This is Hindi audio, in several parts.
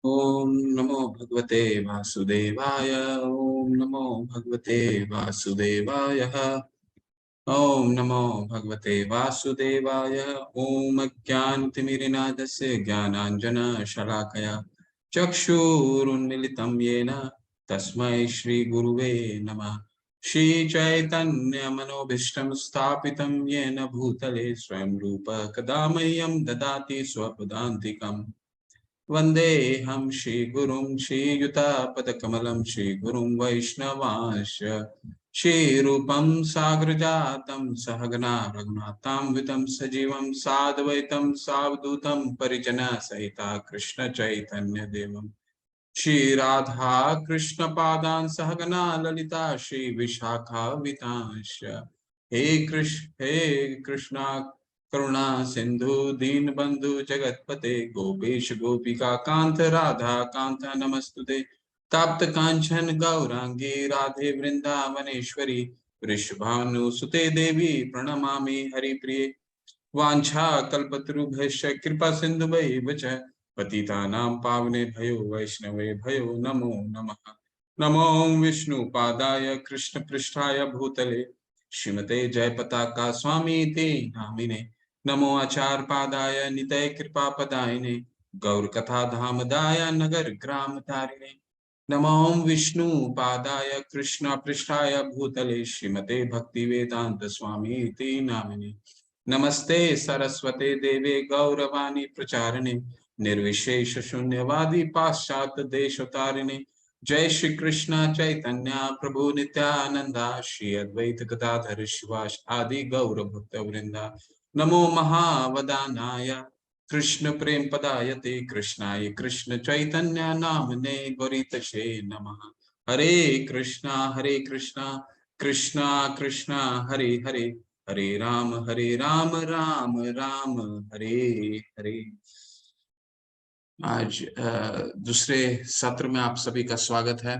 ओम नमो भगवते वासुदेवाय। ओम नमो भगवते वासुदेवाय। ओम नमो भगवते वासुदेवाय। ओम अज्ञानतिमिरनादस्य ज्ञानाञ्जनशलाकया चक्षुरुन्मिलितं येन तस्मै श्रीगुरुवे नमः। श्रीचैतन्यमनोभीष्टं स्थापितं येन भूतले स्वयं रूप कदा मह्यं ददाति स्वपदान्तिकम्। वन्देऽहं श्रीगुरुं श्रीयुतापदकमलं श्रीगुरुं वैष्णवांश्च श्रीरूपं साग्रजातं सहगना रघुनाथान्वितं सजीवं साद्वैतं सावधूतं परिजनसहिता कृष्णचैतन्यदेवं श्रीराधा कृष्णपादान् सहगना ललिता श्रीविशाखान्वितांश्च हे कृष्णा करुणा सिंधु दीनबंधु जगतपते गोपेश गोपिका कांत राधा कांत नमस्तुते। तप्त कांचन गौरांगी राधे वृंदावनेश्वरी वृषभानुसुते देवी प्रणमामि हरिप्रिये। वांछा कल्पतरुभ्यश्च कृपा सिन्धुभैव च पतितानां पावनेभ्यो वैष्णवे भयो नमो नमः। नमो विष्णुपादाय कृष्णपृष्ठाय भूतले श्रीमते जयपताका स्वामीति नामिने। नमो आचार्यपादाय नितये कृपापदायिने गौरकथाधामदाय नगर ग्राम तारिणे। नमो विष्णुपादाय कृष्णपृष्ठाय भूतले श्रीमते भक्तिवेदांत स्वामीति नामिने। नमस्ते सरस्वते देवे गौरवाणी प्रचारिणे निर्विशेष शून्यवादी पाश्चात्य देशोतारिणे। जय श्री कृष्ण चैतन्य प्रभु नित्यानंदा श्री अद्वैत गदाधर शिवास आदि गौर भक्त वृंदा। नमो महावदानाय कृष्ण प्रेम पदायते कृष्णाय कृष्ण चैतन्य नामने गौरीतशे नमः। हरे कृष्णा कृष्णा कृष्णा हरे हरे हरे राम राम राम हरे हरे। आज दूसरे सत्र में आप सभी का स्वागत है।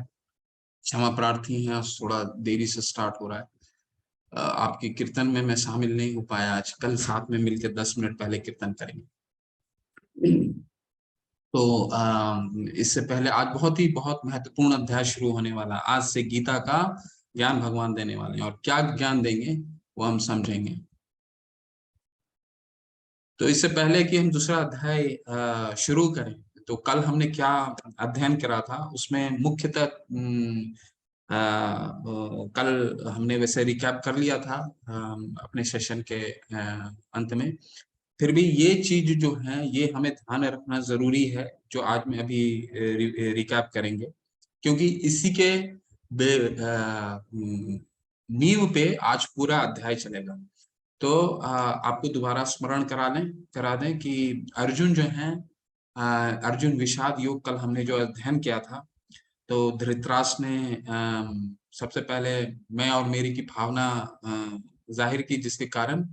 क्षमा प्रार्थी हैं, थोड़ा देरी से स्टार्ट हो रहा है। आपकी कीर्तन में मैं शामिल नहीं हो पाया आज। कल साथ में मिलकर 10 मिनट पहले कीर्तन करेंगे। तो इससे पहले आज बहुत महत्वपूर्ण अध्याय शुरू होने वाला। आज से गीता का ज्ञान भगवान देने वाले हैं, और क्या ज्ञान देंगे वो हम समझेंगे। तो इससे पहले कि हम दूसरा अध्याय शुरू करें, तो कल हमने क्या अध्ययन करा था उसमें मुख्यतः कल हमने वैसे रिकैप कर लिया था अपने सेशन के अंत में। फिर भी ये चीज जो है ये हमें ध्यान रखना जरूरी है, जो आज मैं अभी रिकैप करेंगे, क्योंकि इसी के नींव पे आज पूरा अध्याय चलेगा। तो आपको दोबारा स्मरण करा दें कि अर्जुन जो है, अर्जुन विषाद योग कल हमने जो अध्ययन किया था, तो धृतराष्ट्र ने सबसे पहले मैं और मेरी की भावना जाहिर की, जिसके कारण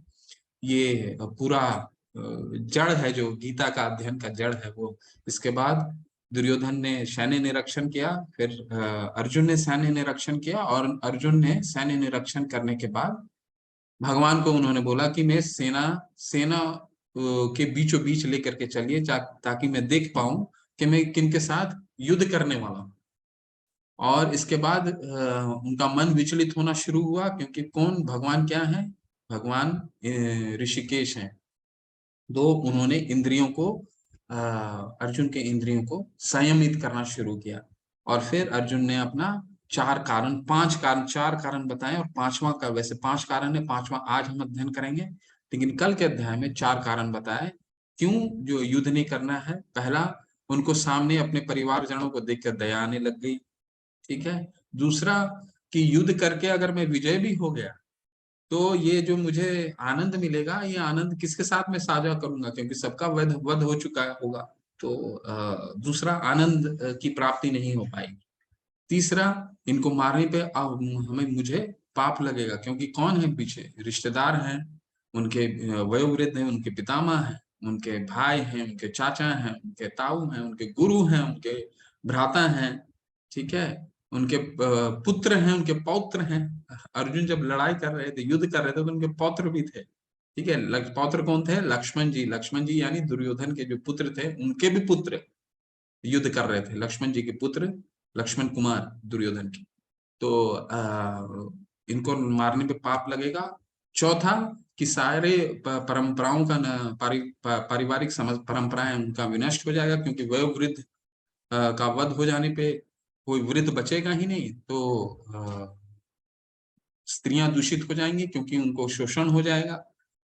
ये पूरा जड़ है जो गीता का अध्ययन का जड़ है वो। इसके बाद दुर्योधन ने सैन्य निरीक्षण किया, फिर अर्जुन ने सैन्य निरीक्षण किया, और अर्जुन ने सैन्य निरीक्षण करने के बाद भगवान को उन्होंने बोला कि मैं सेना के बीचों बीच लेकर के चलिए, ताकि मैं देख पाऊं कि मैं किनके साथ युद्ध करने वाला हूं। और इसके बाद उनका मन विचलित होना शुरू हुआ, क्योंकि कौन भगवान क्या है? भगवान ऋषिकेश हैं। तो उन्होंने इंद्रियों को अर्जुन के इंद्रियों को संयमित करना शुरू किया, और फिर अर्जुन ने अपना चार कारण बताए, और पांचवा का, वैसे 5 कारण है, पांचवा आज हम अध्ययन करेंगे, लेकिन कल के अध्याय में 4 कारण बताए क्यों जो युद्ध नहीं करना है। पहला, उनको सामने अपने परिवारजनों को देखकर दया आने लग गई, ठीक है। दूसरा, कि युद्ध करके अगर मैं विजय भी हो गया तो ये जो मुझे आनंद मिलेगा, ये आनंद किसके साथ में साझा करूंगा, क्योंकि सबका वध हो चुका होगा। तो दूसरा, आनंद की प्राप्ति नहीं हो पाएगी। तीसरा, इनको मारने पे हमें मुझे पाप लगेगा, क्योंकि कौन है पीछे? रिश्तेदार हैं, उनके वयोवृद्ध हैं, उनके पितामह हैं, उनके भाई हैं, उनके चाचा हैं, उनके ताऊ हैं, उनके गुरु हैं, उनके भ्राता हैं, ठीक है, उनके पुत्र हैं, उनके पौत्र हैं। अर्जुन जब लड़ाई कर रहे थे, युद्ध कर रहे थे, तो उनके पौत्र भी थे, ठीक है। पौत्र कौन थे? लक्ष्मण जी। लक्ष्मण जी यानी दुर्योधन के जो पुत्र थे, उनके भी पुत्र, युद्ध कर रहे थे, लक्ष्मण जी के पुत्र लक्ष्मण कुमार दुर्योधन की। तो इनको मारने पे पाप लगेगा। चौथा कि सारे परंपराओं का पारिवारिक समझ परंपराएं उनका विनष्ट हो जाएगा, क्योंकि वयोवृद्ध का वध हो जाने पे कोई वृद्ध बचेगा ही नहीं। तो स्त्रियां दूषित हो जाएंगी, क्योंकि उनको शोषण हो जाएगा।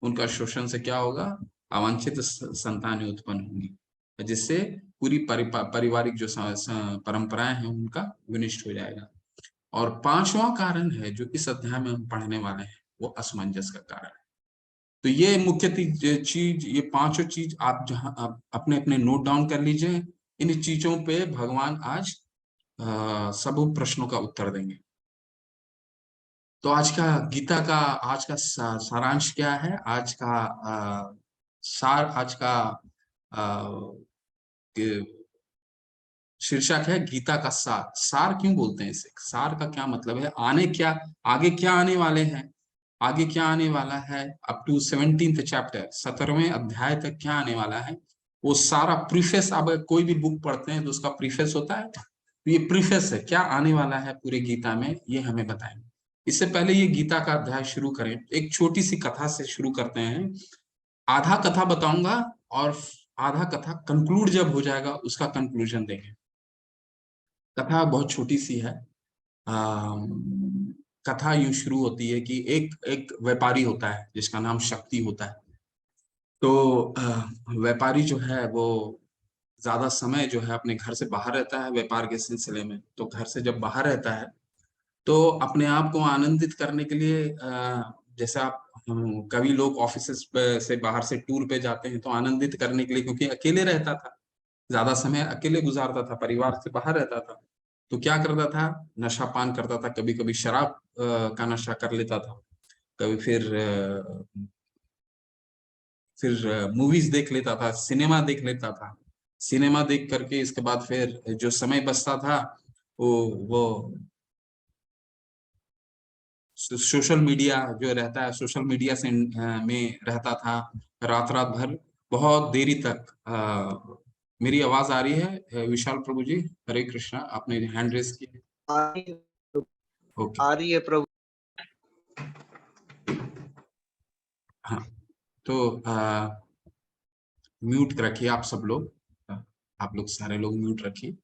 उनका शोषण से क्या होगा, अवांछित संतानें उत्पन्न होंगी, जिससे पूरी पारिवारिक जो परंपराएं हैं उनका विनिष्ट हो जाएगा। और पांचवा कारण है जो इस अध्याय में हम पढ़ने वाले हैं, वो असमंजस का कारण है। तो ये मुख्य चीज, ये पांचों चीज आप जहां आप अपने अपने नोट डाउन कर लीजिए। इन चीजों पे भगवान आज सब प्रश्नों का उत्तर देंगे। तो आज का गीता का आज का सारांश क्या है, आज का सार, आज का शीर्षक है गीता का सार। सार क्यों बोलते हैं इसे, सार का क्या मतलब है, आगे क्या आने वाले हैं, आगे क्या आने वाला है, अप टू 17th चैप्टर, 17वें अध्याय तक क्या आने वाला है, वो सारा प्रीफेस। आप कोई भी बुक पढ़ते हैं तो उसका प्रीफेस होता है, तो ये प्रीफेस है, क्या आने वाला है पूरे गीता में ये हमें बताएंगे। इससे पहले ये गीता का अध्याय शुरू करें, एक छोटी सी कथा से शुरू करते हैं। आधा कथा बताऊंगा और आधा कथा कंक्लूड जब हो जाएगा उसका कंक्लूजन देंगे। कथा बहुत छोटी सी है। कथा यूं शुरू होती है कि एक एक व्यापारी होता है जिसका नाम शक्ति होता है। तो व्यापारी जो है वो ज्यादा समय जो है अपने घर से बाहर रहता है व्यापार के सिलसिले में। तो घर से जब बाहर रहता है तो अपने आप को आनंदित करने के लिए जैसे आप कभी लोग ऑफिस से बाहर से टूर पे जाते हैं तो आनंदित करने के लिए, क्योंकि अकेले रहता था, ज्यादा समय अकेले गुजारता था, परिवार से बाहर रहता था, तो क्या करता था, नशा पान करता था, कभी कभी शराब का नशा कर लेता था, कभी फिर मूवीज देख लेता था, सिनेमा देख लेता था। सिनेमा देख करके इसके बाद फिर जो समय बचता था वो सोशल मीडिया जो रहता है, सोशल मीडिया से में रहता था रात रात भर, बहुत देरी तक। मेरी आवाज आ रही है विशाल प्रभु जी? हरे कृष्णा, आपने हैंड रेस किया। ओके, आ रही है प्रभु। हाँ। तो म्यूट रखिए आप सब लोग, आप लोग सारे लोग म्यूट रखिए।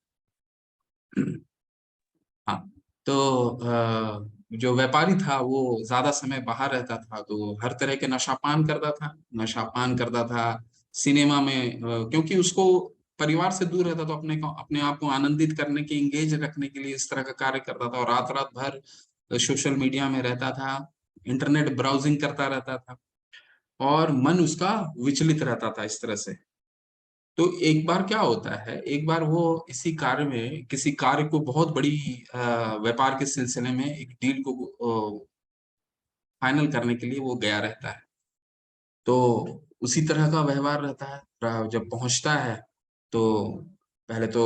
हाँ। तो जो व्यापारी था वो ज्यादा समय बाहर रहता था, तो हर तरह के नशापान करता था, नशापान करता था सिनेमा में, क्योंकि उसको परिवार से दूर रहता तो अपने आप को आनंदित करने के, इंगेज रखने के लिए इस तरह का कार्य करता था, और रात रात भर सोशल मीडिया में रहता था, इंटरनेट ब्राउजिंग करता रहता था, और मन उसका विचलित रहता था इस तरह से। तो एक बार क्या होता है, एक बार वो इसी कार्य में, किसी कार्य को बहुत बड़ी व्यापार के सिलसिले में एक डील को फाइनल करने के लिए वो गया रहता है। तो उसी तरह का व्यवहार रहता है, जब पहुंचता है तो पहले तो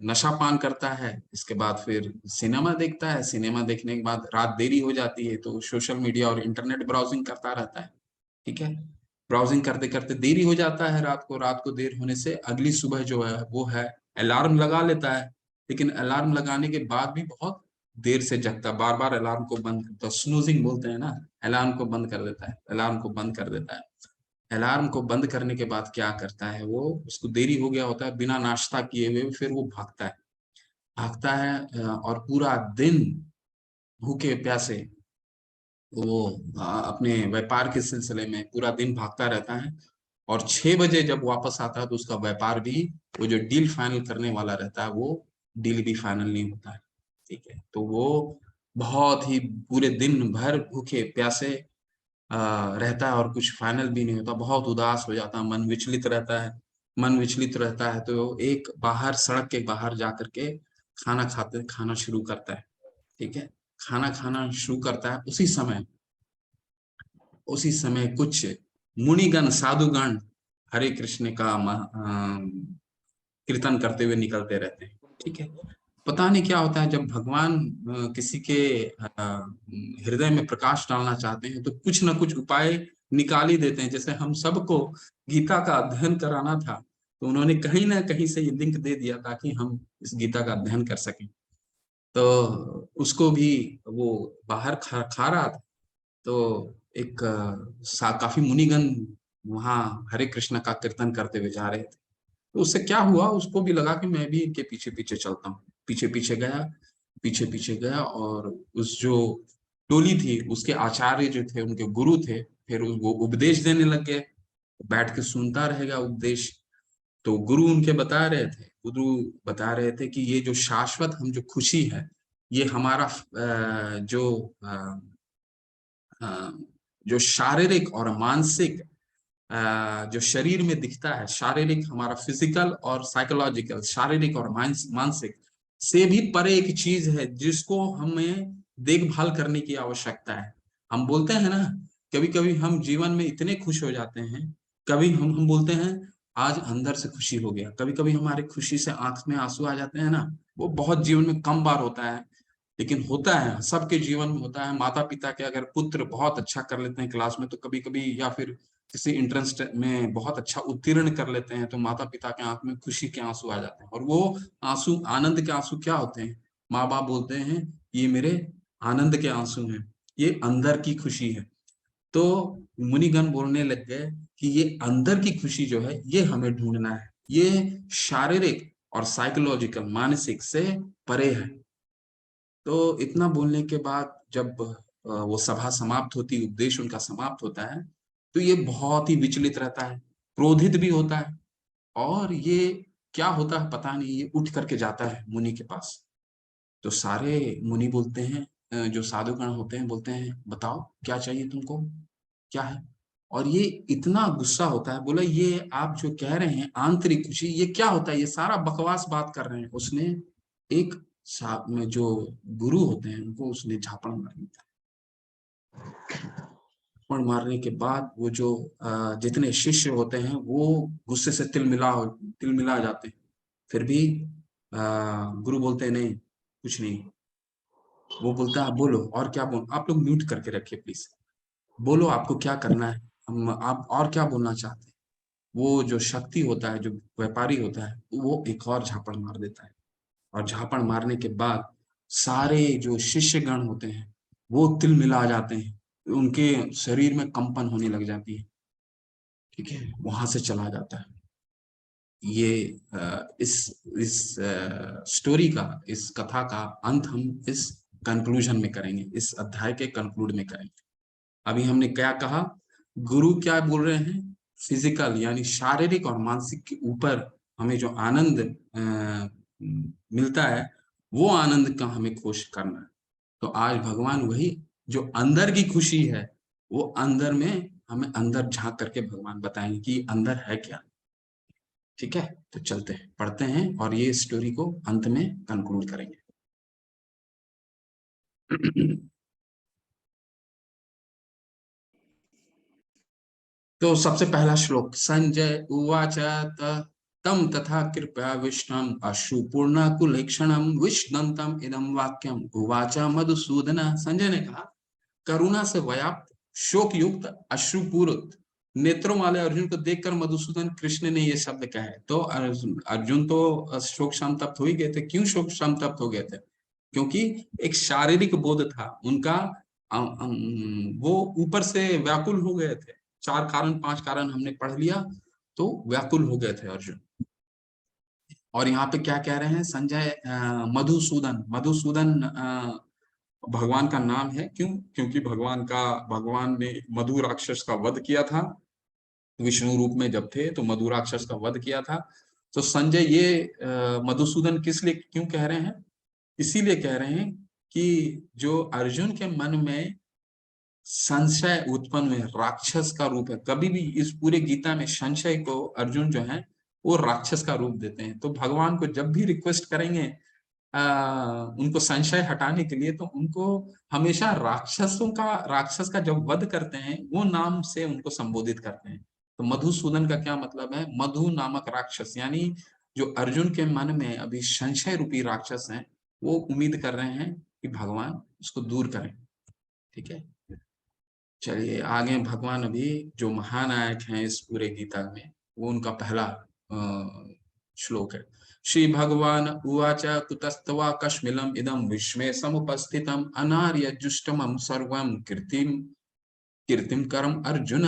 नशा पान करता है, इसके बाद फिर सिनेमा देखता है, सिनेमा देखने के बाद रात देरी हो जाती है तो सोशल मीडिया और इंटरनेट ब्राउजिंग करता रहता है। ठीक है, ब्राउजिंग करते करते देरी हो जाता है, रात को देर होने से अगली सुबह जो है वो है, अलार्म लगा लेता है, लेकिन अलार्म लगाने के बाद भी बहुत देर से जगता, बार बार अलार्म को बंद करता, स्नूजिंग बोलते हैं ना, अलार्म को बंद कर देता है, अलार्म को बंद कर देता है। अलार्म को बंद करने के बाद क्या करता है वो, उसको देरी हो गया होता है, बिना नाश्ता किए हुए फिर वो भागता है, और पूरा दिन भूखे प्यासे वो अपने व्यापार के सिलसिले में पूरा दिन भागता रहता है। और 6 बजे जब वापस आता है तो उसका व्यापार भी, वो जो डील फाइनल करने वाला रहता है वो डील भी फाइनल नहीं होता है। ठीक है, तो वो बहुत ही पूरे दिन भर भूखे प्यासे रहता है और कुछ फाइनल भी नहीं होता, बहुत उदास हो जाता है, मन विचलित रहता है। मन विचलित रहता है तो एक बाहर, सड़क के बाहर जा करके खाना शुरू करता है। ठीक है, खाना खाना शुरू करता है। उसी समय कुछ मुनिगण, साधुगण हरे कृष्ण का कीर्तन करते हुए निकलते रहते हैं। ठीक है, पता नहीं क्या होता है, जब भगवान किसी के हृदय में प्रकाश डालना चाहते हैं तो कुछ ना कुछ उपाय निकाल ही देते हैं। जैसे हम सबको गीता का अध्ययन कराना था तो उन्होंने कहीं ना कहीं से ये लिंक दे दिया ताकि हम इस गीता का अध्ययन कर सकें। तो उसको भी वो बाहर खा रहा था, तो एक काफी मुनिगण वहां हरे कृष्ण का कीर्तन करते हुए जा रहे थे। तो उससे क्या हुआ, उसको भी लगा कि मैं भी इनके पीछे पीछे चलता हूँ। पीछे पीछे गया, पीछे पीछे गया, और उस जो टोली थी उसके आचार्य जो थे, उनके गुरु थे, फिर वो उपदेश देने लग गए। बैठ के सुनता रहेगा उपदेश। तो गुरु उनके बता रहे थे, गुरु बता रहे थे कि ये जो शाश्वत हम जो खुशी है, ये हमारा अ, जो शारीरिक और मानसिक जो शरीर में दिखता है, शारीरिक हमारा फिजिकल और साइकोलॉजिकल, शारीरिक और मानसिक से भी परे एक चीज है जिसको हमें देखभाल करने की आवश्यकता है। हम बोलते हैं ना, कभी कभी हम जीवन में इतने खुश हो जाते हैं, कभी हम बोलते हैं आज अंदर से खुशी हो गया, कभी कभी हमारे खुशी से आंख में आंसू आ जाते हैं ना। वो बहुत जीवन में कम बार होता है, लेकिन होता है, सबके जीवन में होता है। माता पिता के अगर पुत्र बहुत अच्छा कर लेते हैं क्लास में, तो कभी कभी, या फिर किसी इंट्रेंस में बहुत अच्छा उत्तीर्ण कर लेते हैं, तो माता पिता के आंख में खुशी के आंसू आ जाते हैं। और वो आंसू, आनंद के आंसू क्या होते हैं? माँ बाप बोलते हैं ये मेरे आनंद के आंसू हैं, ये अंदर की खुशी है। तो मुनिगण बोलने लग गए कि ये अंदर की खुशी जो है, ये हमें ढूंढना है, ये शारीरिक और साइकोलॉजिकल, मानसिक से परे है। तो इतना बोलने के बाद जब वो सभा समाप्त होती, उपदेश उनका समाप्त होता है, तो ये बहुत ही विचलित रहता है, क्रोधित भी होता है। और ये क्या होता है पता नहीं, ये उठ करके जाता है मुनि के पास। तो सारे मुनि बोलते हैं, जो साधुगण होते हैं बोलते हैं, बताओ क्या चाहिए तुमको, क्या है? और ये इतना गुस्सा होता है, बोला ये आप जो कह रहे हैं आंतरिक खुशी, ये क्या होता है? ये सारा बकवास बात कर रहे हैं। उसने एक साथ में जो गुरु होते हैं उनको उसने झापड़ मार दिया। झापड़ मारने के बाद वो जो जितने शिष्य होते हैं वो गुस्से से तिलमिला जाते हैं। फिर भी गुरु बोलते हैं नहीं, कुछ नहीं। वो बोलता है बोलो, और क्या बोल, आप लोग म्यूट करके रखिए प्लीज, बोलो आपको क्या करना है, हम आप और क्या बोलना चाहते हैं। वो जो शक्ति होता है, जो व्यापारी होता है, वो एक और झापड़ मार देता है। और झापड़ मारने के बाद सारे जो शिष्यगण होते हैं वो तिलमिला जाते हैं, उनके शरीर में कंपन होने लग जाती है। ठीक है, वहां से चला जाता है। ये इस स्टोरी का, इस कथा का अंत हम इस कंक्लूजन में करेंगे, इस अध्याय के कंक्लूड में करेंगे। अभी हमने क्या कहा, गुरु क्या बोल रहे हैं, फिजिकल यानी शारीरिक और मानसिक के ऊपर हमें जो आनंद मिलता है, वो आनंद का हमें खोज करना है। तो आज भगवान वही जो अंदर की खुशी है, वो अंदर में हमें अंदर झांक करके भगवान बताएंगे कि अंदर है क्या। ठीक है, तो चलते हैं, पढ़ते हैं और ये स्टोरी को अंत में कंक्लूड करेंगे। तो सबसे पहला श्लोक, संजय उवाच तम तथा कृपया विष्णुम अश्रुपूर्णाकुलेक्षणम विष्णुतम इदम वाक्यम उवाच मधुसूदन। संजय ने कहा, करुणा से व्याप्त, शोक युक्त, अश्रुपूरित नेत्रों वाले अर्जुन को देखकर मधुसूदन कृष्ण ने ये शब्द कहे। तो अर्जुन तो शोक संतप्त हो ही गए थे। क्यों शोक संतप्त हो गए थे? क्योंकि एक शारीरिक बोध था उनका, वो ऊपर से व्याकुल हो गए थे। चार कारण, पांच कारण हमने पढ़ लिया, तो व्याकुल हो गए थे अर्जुन। और यहाँ पे क्या कह रहे हैं संजय, मधुसूदन, मधुसूदन भगवान का नाम है। क्यों? क्योंकि भगवान ने मधु राक्षस का वध किया था, विष्णु रूप में जब थे तो मधु राक्षस का वध किया था। तो संजय ये मधुसूदन किस लिए क्यों कह रहे हैं? इसीलिए कह रहे हैं कि जो अर्जुन के मन में संशय उत्पन्न हुए, राक्षस का रूप है। कभी भी इस पूरे गीता में संशय को अर्जुन जो है वो राक्षस का रूप देते हैं। तो भगवान को जब भी रिक्वेस्ट करेंगे उनको संशय हटाने के लिए, तो उनको हमेशा राक्षस का जब वध करते हैं वो नाम से उनको संबोधित करते हैं। तो मधुसूदन का क्या मतलब है? मधु नामक राक्षस, यानी जो अर्जुन के मन में अभी संशय रूपी राक्षस हैं, वो उम्मीद कर रहे हैं कि भगवान उसको दूर करें। ठीक है, चलिए आगे। भगवान अभी जो महानायक हैं इस पूरे गीता में, वो उनका पहला श्लोक है। श्री भगवान उवाच कुतस्तवा कश्मिलम इदम विश्वे समुपस्थितम अनार्यजुष्टमं सर्वं कीर्तिम कीर्तिम करम अर्जुन।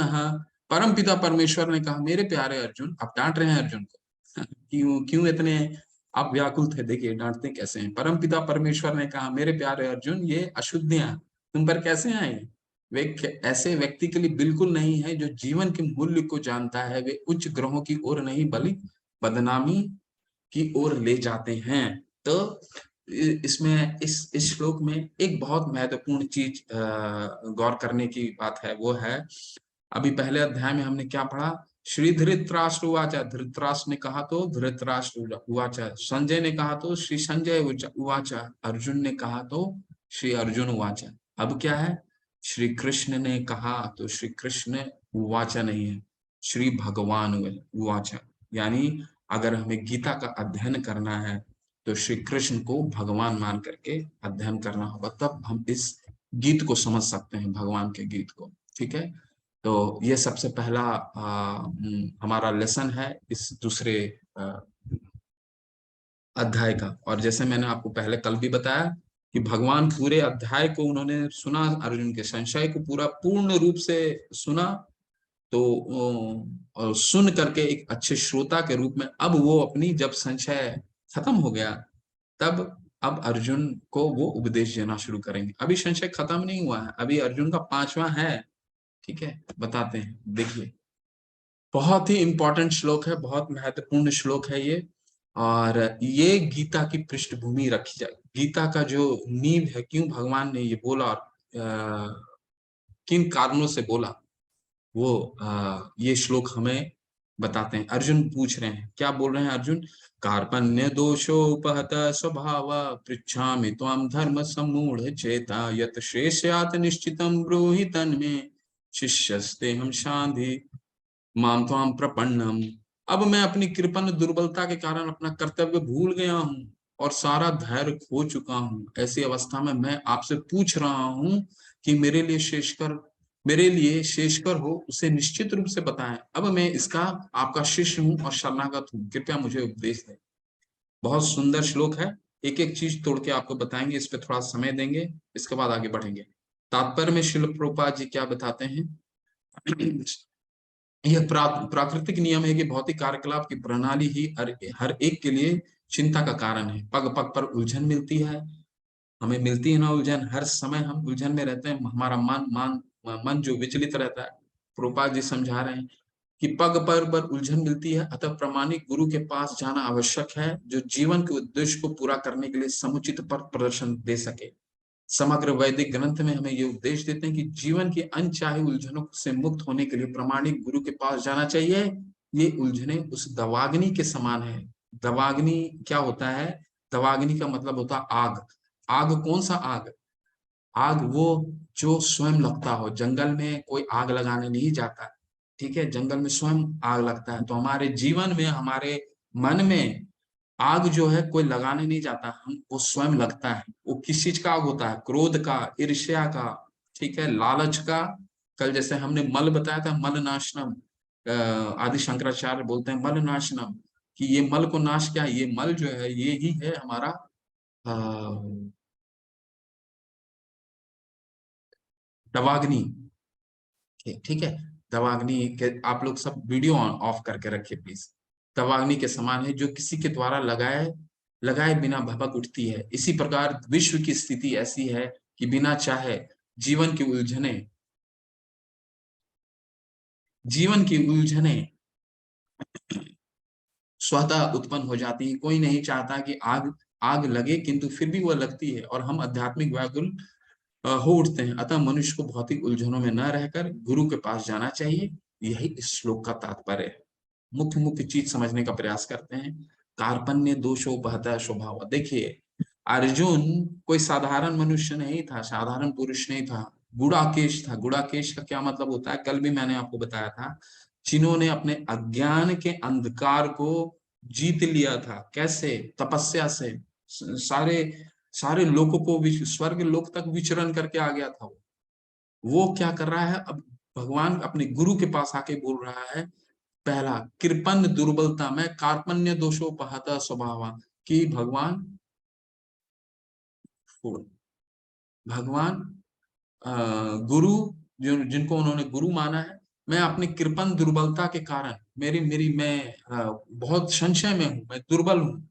परम पिता परमेश्वर ने कहा, मेरे प्यारे अर्जुन, आप डांट रहे हैं अर्जुन को क्यों क्यों इतने आप व्याकुल थे? देखिए डांटते कैसे हैं। परम पिता परमेश्वर ने कहा, मेरे प्यारे अर्जुन, ये अशुद्धियां तुम पर कैसे आई? वे ऐसे व्यक्ति के लिए बिल्कुल नहीं है जो जीवन के मूल्य को जानता है। वे उच्च ग्रहों की ओर नहीं बल्कि बदनामी की ओर ले जाते हैं। तो इसमें इस श्लोक में एक बहुत महत्वपूर्ण चीज गौर करने की बात है, वो है अभी पहले अध्याय में हमने क्या पढ़ा? श्री धृतराष्ट्र उवाचा, धृतराष्ट्र ने कहा तो धृतराष्ट्र उवाचा, संजय ने कहा तो श्री संजय उवाचा, अर्जुन ने कहा तो श्री अर्जुन उवाचा। अब क्या है? श्री कृष्ण ने कहा तो श्री कृष्ण उवाचा नहीं है, श्री भगवान उवाचा। यानी अगर हमें गीता का अध्ययन करना है तो श्री कृष्ण को भगवान मान करके अध्ययन करना होगा, तब हम इस गीत को समझ सकते हैं, भगवान के गीत को। ठीक है, तो ये सबसे पहला हमारा लेसन है इस दूसरे अध्याय का। और जैसे मैंने आपको पहले कल भी बताया कि भगवान पूरे अध्याय को उन्होंने सुना, अर्जुन के संशय को पूरा पूर्ण रूप से सुना, तो और सुन करके एक अच्छे श्रोता के रूप में अब वो अपनी, जब संशय खत्म हो गया, तब अब अर्जुन को वो उपदेश देना शुरू करेंगे। अभी संशय खत्म नहीं हुआ है, अभी अर्जुन का 5वां है। ठीक है, बताते हैं, देखिए बहुत ही इंपॉर्टेंट श्लोक है, बहुत महत्वपूर्ण श्लोक है ये। और ये गीता की पृष्ठभूमि रखी जाए, गीता का जो नींव है, क्यों भगवान ने ये बोला और किन कारणों से बोला, वो ये श्लोक हमें बताते हैं। अर्जुन पूछ रहे हैं, क्या बोल रहे हैं अर्जुन? कार्पण्य दोषोपहत स्वभाव पृच्छामि त्वां धर्म सम्मूढ़ चेता यत शेषयात निश्चितं ब्रूहि तन्मे शिष्यस्ते हम शांति माम त्वाम प्रपन्नम। अब मैं अपनी कृपण दुर्बलता के कारण अपना कर्तव्य भूल गया हूँ और सारा धैर्य खो चुका हूँ। ऐसी अवस्था में मैं आपसे पूछ रहा हूँ कि मेरे लिए शेषकर हो, उसे निश्चित रूप से बताएं। अब मैं इसका आपका शिष्य हूँ और शरणागत हूँ, कृपया मुझे उपदेश दें। बहुत सुंदर श्लोक है, एक एक चीज तोड़ के आपको बताएंगे, इस पे थोड़ा समय देंगे, इसके बाद आगे बढ़ेंगे। तात्पर्य में श्रील प्रभुपाद जी क्या बताते हैं? यह प्राकृतिक नियम है कि भौतिक कार्यकलाप की प्रणाली ही हर एक के लिए चिंता का कारण है। पग पग पर उलझन मिलती है, हमें मिलती है ना उलझन, हर समय हम उलझन में रहते हैं, हमारा मन जो विचलित रहता है। प्रभुपाद जी समझा रहे हैं कि पग पर उलझन मिलती है, अतः प्रामाणिक गुरु के पास जाना आवश्यक है, जो जीवन के उद्देश्य को पूरा करने के लिए समुचित पथ प्रदर्शन दे सके। समग्र वैदिक ग्रंथ में हमें ये उपदेश देते हैं कि जीवन की अनचाही उलझनों से मुक्त होने के लिए प्रामाणिक गुरु के पास जाना चाहिए। ये उलझने उस दवाग्नि के समान है। दवाग्नि क्या होता है? दवाग्नि का मतलब होता है आग। आग कौन सा आग? आग वो जो स्वयं लगता हो। जंगल में कोई आग लगाने नहीं जाता, ठीक है, जंगल में स्वयं आग लगता है। तो हमारे जीवन में, हमारे मन में आग जो है कोई लगाने नहीं जाता, हम वो स्वयं लगता है। वो किस चीज का आग होता है? क्रोध का, ईर्ष्या का, ठीक है, लालच का। कल जैसे हमने मल बताया था, मल नाशनम, आदि शंकराचार्य बोलते हैं मल नाशनम, कि ये मल को नाश, क्या ये मल जो है ये ही है हमारा दवाग्नि। ठीक है, दवाग्नि के आप लोग सब वीडियो ऑफ करके रखिए प्लीज। दवाग्नि के समान है, जो किसी के द्वारा लगाए लगाए बिना भभक उठती है। इसी प्रकार विश्व की स्थिति ऐसी है कि बिना चाहे जीवन की उलझने जीवन की उलझने स्वतः उत्पन्न हो जाती है। कोई नहीं चाहता कि आग आग लगे, किंतु फिर भी वह लगती है और हम आध्यात्मिक व्याकुल हो उठते हैं। अतः मनुष्य को भौतिक उलझनों में न रहकर गुरु के पास जाना चाहिए। यही इस श्लोक का तात्पर्य है। मुख्य मुख्य चीज समझने का प्रयास करते हैं। कार्पण्य दोषोपहत स्वभाव। देखिए, अर्जुन कोई साधारण मनुष्य नहीं था, साधारण पुरुष नहीं था, गुड़ाकेश था। गुड़ाकेश का क्या मतलब होता है? कल भी मैंने आपको बताया था, जिन्होंने अपने अज्ञान के अंधकार को जीत लिया था। कैसे? तपस्या से। सारे सारे लोगों को स्वर्ग लोक तक विचरण करके आ गया था। वो क्या कर रहा है अब? भगवान अपने गुरु के पास आके बोल रहा है, पहला कृपण दुर्बलता में कार्पण्य दोषोपहत स्वभाव, कि भगवान भगवान गुरु, जिनको उन्होंने गुरु माना है, मैं अपनी कृपण दुर्बलता के कारण मेरी मेरी मैं बहुत संशय में हूँ, मैं दुर्बल हूँ।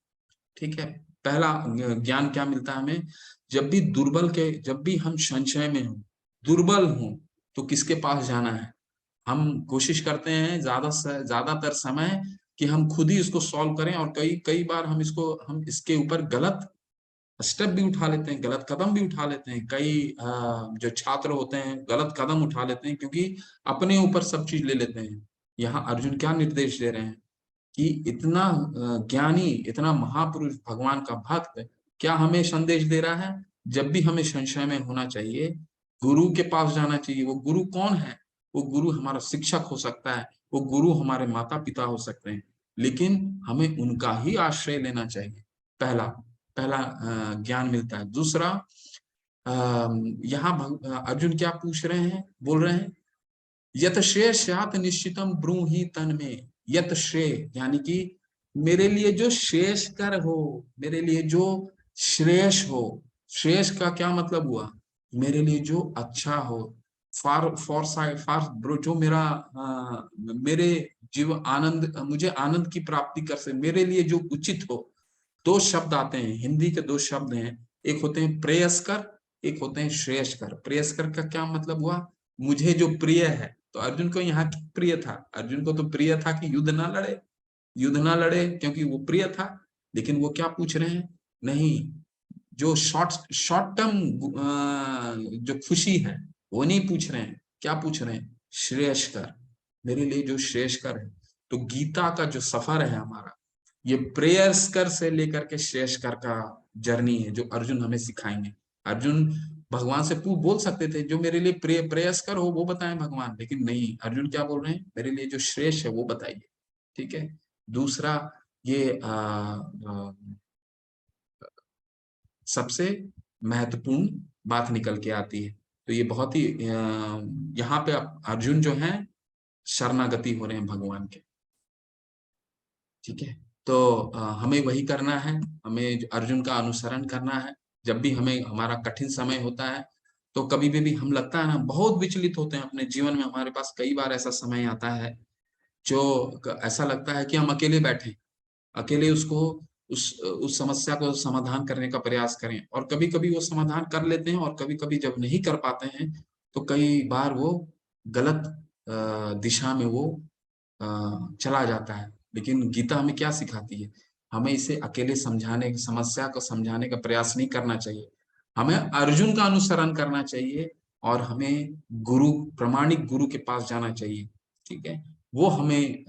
ठीक है, पहला ज्ञान क्या मिलता है हमें, जब भी हम संशय में हूँ, दुर्बल हूँ, तो किसके पास जाना है। हम कोशिश करते हैं ज्यादातर समय कि हम खुद ही इसको सॉल्व करें, और कई कई बार हम इसके ऊपर गलत स्टेप भी उठा लेते हैं, गलत कदम भी उठा लेते हैं। कई जो छात्र होते हैं गलत कदम उठा लेते हैं, क्योंकि अपने ऊपर सब चीज ले लेते हैं। यहाँ अर्जुन क्या निर्देश दे रहे हैं कि इतना ज्ञानी, इतना महापुरुष, भगवान का भक्त क्या हमें संदेश दे रहा है, जब भी हमें संशय में होना चाहिए, गुरु के पास जाना चाहिए। वो गुरु कौन है? वो गुरु हमारा शिक्षक हो सकता है, वो गुरु हमारे माता पिता हो सकते हैं, लेकिन हमें उनका ही आश्रय लेना चाहिए। पहला पहला ज्ञान मिलता है। दूसरा, यहाँ अर्जुन क्या पूछ रहे हैं, बोल रहे हैं, यत श्रेय स्यात् निश्चितम ब्रूहि तन में। यत श्रेय यानी कि मेरे लिए जो श्रेयस्कर हो, मेरे लिए जो श्रेयस हो। श्रेयस का क्या मतलब हुआ? मेरे लिए जो अच्छा हो, फॉर फॉर फॉर ब्रो, जो मेरे जीव आनंद, मुझे आनंद की प्राप्ति कर से, मेरे लिए जो उचित हो। दो शब्द आते हैं, हिंदी के दो शब्द हैं, एक होते हैं प्रेयस्कर, एक होते हैं श्रेयस्कर। प्रेयस्कर का क्या मतलब हुआ? मुझे जो प्रिय है। तो अर्जुन को यहाँ प्रिय था, अर्जुन को तो प्रिय था कि युद्ध ना लड़े, क्योंकि वो प्रिय था। लेकिन वो क्या पूछ रहे हैं? नहीं, जो शॉर्ट शॉर्ट टर्म जो खुशी है, वो नहीं पूछ रहे हैं। क्या पूछ रहे हैं? श्रेयस्कर, मेरे लिए जो श्रेयस्कर है। तो गीता का जो सफर है हमारा, ये प्रेयस्कर से लेकर के श्रेयस्कर का जर्नी है, जो अर्जुन हमें सिखाएंगे। अर्जुन भगवान से बोल सकते थे जो मेरे लिए प्रेयस्कर हो वो बताएं भगवान, लेकिन नहीं, अर्जुन क्या बोल रहे हैं? मेरे लिए जो श्रेष्ठ है वो बताइए। ठीक है। दूसरा, ये सबसे महत्वपूर्ण बात निकल के आती है। तो ये बहुत ही यहाँ पे अर्जुन जो है शरणागति हो रहे हैं भगवान के। ठीक है। तो हमें वही करना है, हमें अर्जुन का अनुसरण करना है। जब भी हमें हमारा कठिन समय होता है, तो कभी भी हम लगता है ना, बहुत विचलित होते हैं अपने जीवन में। हमारे पास कई बार ऐसा समय आता है जो ऐसा लगता है कि हम अकेले बैठे, अकेले उसको उस समस्या को समाधान करने का प्रयास करें। और कभी कभी वो समाधान कर लेते हैं, और कभी कभी जब नहीं कर पाते हैं, तो कई बार वो गलत दिशा में वो चला जाता है। लेकिन गीता हमें क्या सिखाती है? हमें इसे अकेले समझाने, समस्या को समझाने का प्रयास नहीं करना चाहिए। हमें अर्जुन का अनुसरण करना चाहिए, और हमें प्रामाणिक गुरु के पास जाना चाहिए। ठीक है। वो हमें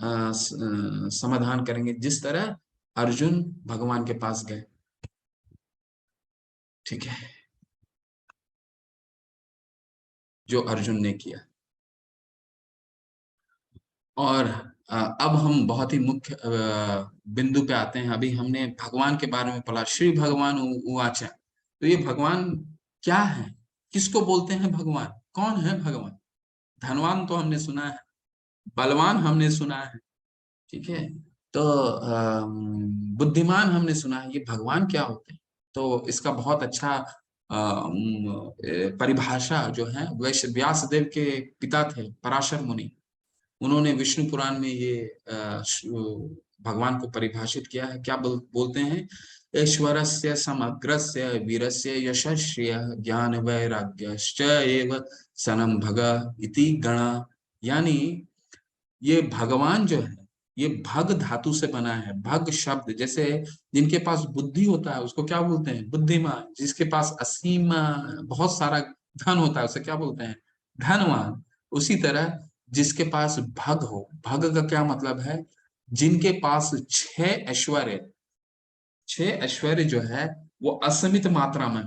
समाधान करेंगे, जिस तरह अर्जुन भगवान के पास गए। ठीक है, जो अर्जुन ने किया। और अब हम बहुत ही मुख्य बिंदु पे आते हैं। अभी हमने भगवान के बारे में पढ़ा, श्री भगवान उवाच। तो ये भगवान क्या है? किसको बोलते हैं भगवान? कौन है भगवान? धनवान तो हमने सुना है, बलवान हमने सुना है। ठीक है। तो बुद्धिमान हमने सुना है, ये भगवान क्या होते हैं? तो इसका बहुत अच्छा परिभाषा जो है, वैश्य व्यास देव के पिता थे पराशर मुनि, उन्होंने विष्णु पुराण में ये भगवान को परिभाषित किया है। क्या बोलते हैं? ऐश्वरस्य समग्रस्य वीरस्य यशस्य ज्ञान वैराग्यश्च एव सनम भग इति गणा। यानी ये भगवान जो है, ये भग धातु से बना है। भग शब्द, जैसे जिनके पास बुद्धि होता है उसको क्या बोलते हैं? बुद्धिमान। जिसके पास असीम बहुत सारा धन होता है उसे क्या बोलते हैं? धनवान। उसी तरह जिसके पास भग हो, भग का क्या मतलब है? जिनके पास 6 ऐश्वर्य, 6 ऐश्वर्य जो है वो असीमित मात्रा में।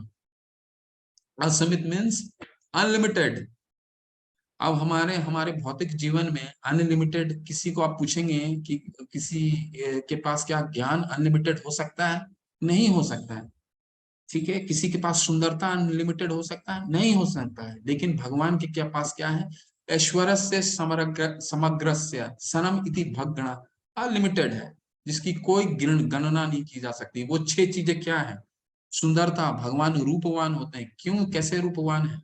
असीमित मीन्स अनलिमिटेड। अब हमारे हमारे भौतिक जीवन में अनलिमिटेड, किसी को आप पूछेंगे कि किसी के पास क्या ज्ञान अनलिमिटेड हो सकता है? नहीं हो सकता है। ठीक है। किसी के पास सुंदरता अनलिमिटेड हो सकता है? नहीं हो सकता है। लेकिन भगवान के क्या पास क्या है? ऐश्वर्यस्य समग्रस्य सनम इति भगणा, अनलिमिटेड है, जिसकी कोई गणना नहीं की जा सकती। वो 6 चीजें क्या है? सुंदरता, भगवान रूपवान होते हैं। क्यों, कैसे रूपवान है?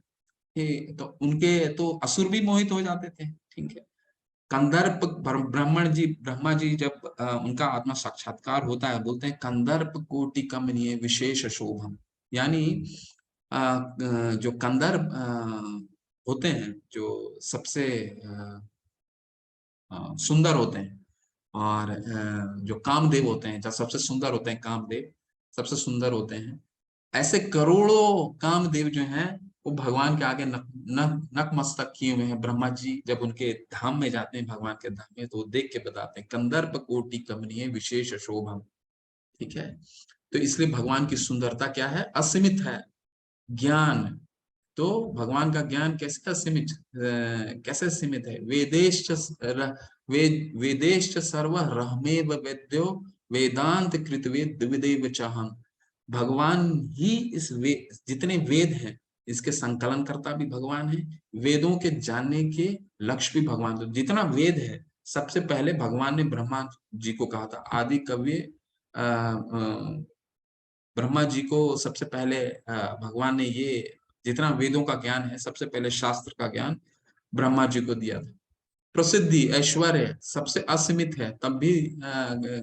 तो उनके तो असुर भी मोहित हो जाते थे। ठीक है। कंदर्प ब्राह्मण जी, ब्रह्मा जी जब उनका आत्मा साक्षात्कार होता है, बोलते हैं कंदर्प कोटि कमनीय विशेष शोभम। यानी जो कंदर्प होते हैं, जो सबसे सुंदर होते हैं, और जो कामदेव होते हैं, जो सबसे सुंदर होते हैं, कामदेव सबसे सुंदर होते हैं। ऐसे करोड़ों कामदेव जो हैं, वो भगवान के आगे नतमस्तक किए हुए हैं। ब्रह्मा जी जब उनके धाम में जाते हैं, भगवान के धाम में, तो वो देख के बताते हैं कंदर्प कोटि कमनीय विशेष शोभम। ठीक है। तो इसलिए भगवान की सुंदरता क्या है? असीमित है। ज्ञान, तो भगवान का ज्ञान कैसे असीमित, कैसे सीमित है? वेदेश्च सर्व रहमेव वेद्यो वेदांत कृतवेद विदेव चाहम। भगवान ही जितने वेद हैं, इसके संकलन करता भी भगवान है। वेदों के जानने के लक्ष्य भी भगवान। तो जितना वेद है, सबसे पहले भगवान ने ब्रह्मा जी को कहा था। आदि कवि ब्रह्मा जी को सबसे पहले भगवान ने ये जितना वेदों का ज्ञान है, सबसे पहले शास्त्र का ज्ञान ब्रह्मा जी को दिया था। प्रसिद्धि, ऐश्वर्य सबसे असीमित है, तब भी